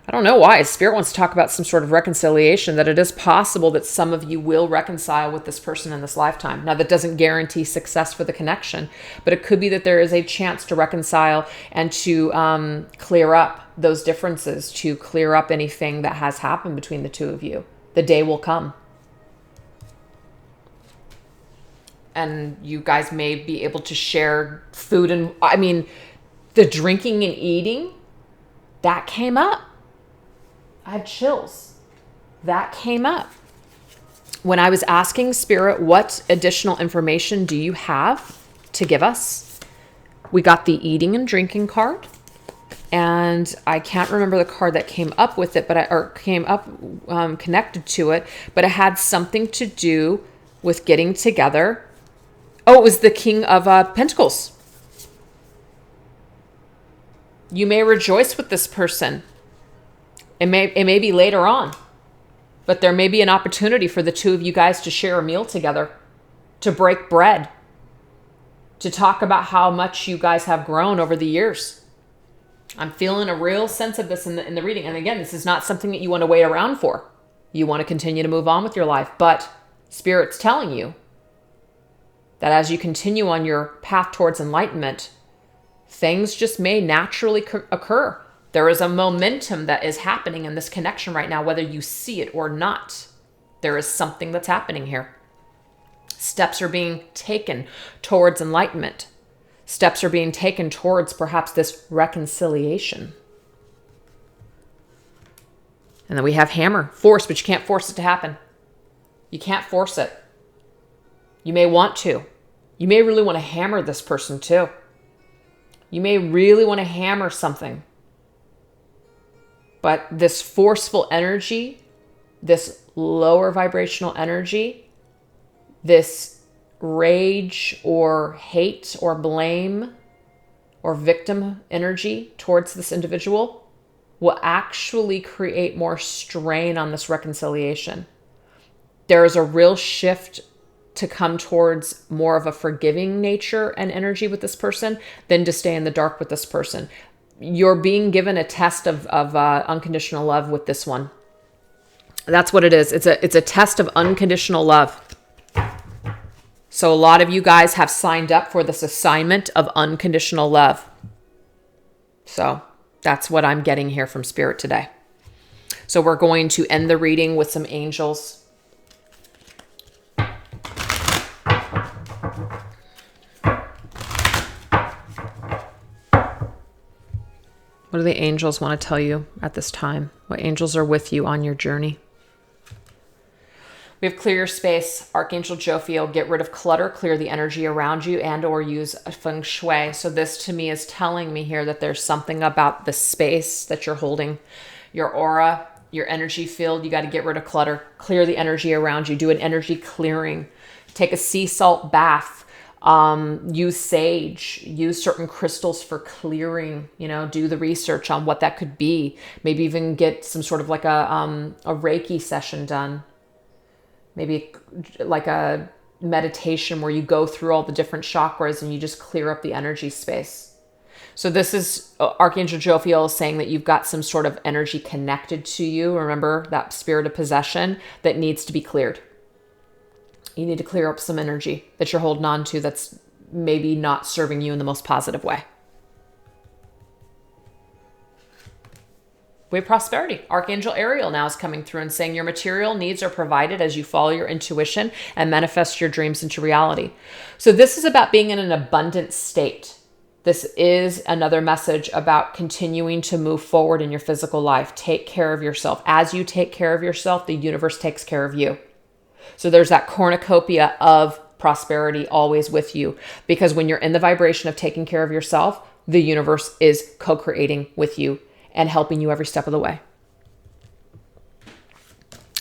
I don't know why. Spirit wants to talk about some sort of reconciliation, that it is possible that some of you will reconcile with this person in this lifetime. Now, that doesn't guarantee success for the connection, but it could be that there is a chance to reconcile and to clear up those differences, to clear up anything that has happened between the two of you. The day will come. And you guys may be able to share food and, the drinking and eating, that came up. I had chills. That came up. When I was asking Spirit, what additional information do you have to give us? We got the eating and drinking card. And I can't remember the card that came up with it, connected to it, but it had something to do with getting together. Oh, it was the King of Pentacles. You may rejoice with this person. It may be later on. But there may be an opportunity for the two of you guys to share a meal together, to break bread, to talk about how much you guys have grown over the years. I'm feeling a real sense of this in the reading. And again, this is not something that you want to wait around for. You want to continue to move on with your life. But Spirit's telling you that as you continue on your path towards enlightenment, things just may naturally occur. There is a momentum that is happening in this connection right now, whether you see it or not. There is something that's happening here. Steps are being taken towards enlightenment. Steps are being taken towards perhaps this reconciliation. And then we have hammer, force, but you can't force it to happen. You can't force it. You may want to. You may really want to hammer this person too. You may really want to hammer something. But this forceful energy, this lower vibrational energy, this rage or hate or blame or victim energy towards this individual will actually create more strain on this reconciliation. There is a real shift to come towards more of a forgiving nature and energy with this person than to stay in the dark with this person. You're being given a test of unconditional love with this one. That's what it is. It's a test of unconditional love. So a lot of you guys have signed up for this assignment of unconditional love. So that's what I'm getting here from Spirit today. So we're going to end the reading with some angels. What do the angels want to tell you at this time? What angels are with you on your journey? We have clear your space. Archangel Jophiel, get rid of clutter, clear the energy around you, and or use a feng shui. So this to me is telling me here that there's something about the space that you're holding, your aura, your energy field. You got to get rid of clutter, clear the energy around you, do an energy clearing, take a sea salt bath. Use sage, use certain crystals for clearing, do the research on what that could be. Maybe even get some sort of like a Reiki session done. Maybe like a meditation where you go through all the different chakras and you just clear up the energy space. So this is Archangel Jophiel saying that you've got some sort of energy connected to you. Remember that spirit of possession that needs to be cleared. You need to clear up some energy that you're holding on to that's maybe not serving you in the most positive way. We have prosperity. Archangel Ariel now is coming through and saying your material needs are provided as you follow your intuition and manifest your dreams into reality. So this is about being in an abundant state. This is another message about continuing to move forward in your physical life. Take care of yourself. As you take care of yourself, the universe takes care of you. So there's that cornucopia of prosperity always with you, because when you're in the vibration of taking care of yourself, the universe is co-creating with you and helping you every step of the way.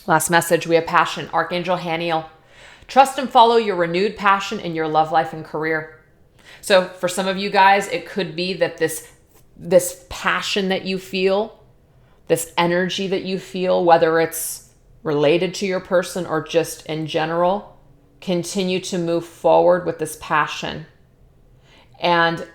Last message, we have passion. Archangel Haniel, trust and follow your renewed passion in your love life and career. So for some of you guys, it could be that this passion that you feel, this energy that you feel, whether it's related to your person or just in general, continue to move forward with this passion and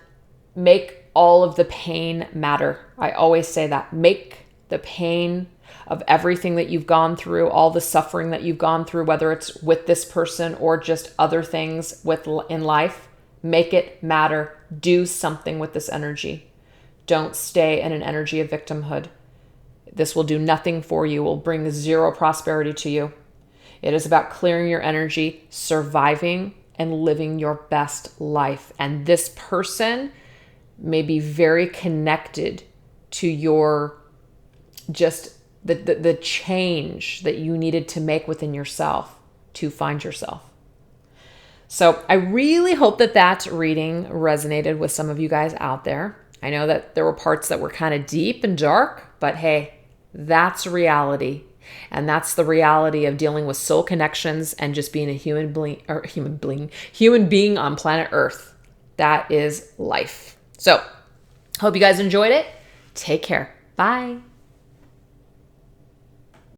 make all of the pain matter. I always say that. Make the pain of everything that you've gone through, all the suffering that you've gone through, whether it's with this person or just other things in life, make it matter. Do something with this energy. Don't stay in an energy of victimhood. This will do nothing for you, will bring zero prosperity to you. It is about clearing your energy, surviving, and living your best life. And this person may be very connected to your, just the change that you needed to make within yourself to find yourself. So I really hope that reading resonated with some of you guys out there. I know that there were parts that were kind of deep and dark, but hey, that's reality. And that's the reality of dealing with soul connections and just being a human being on planet Earth. That is life. So, hope you guys enjoyed it. Take care. Bye.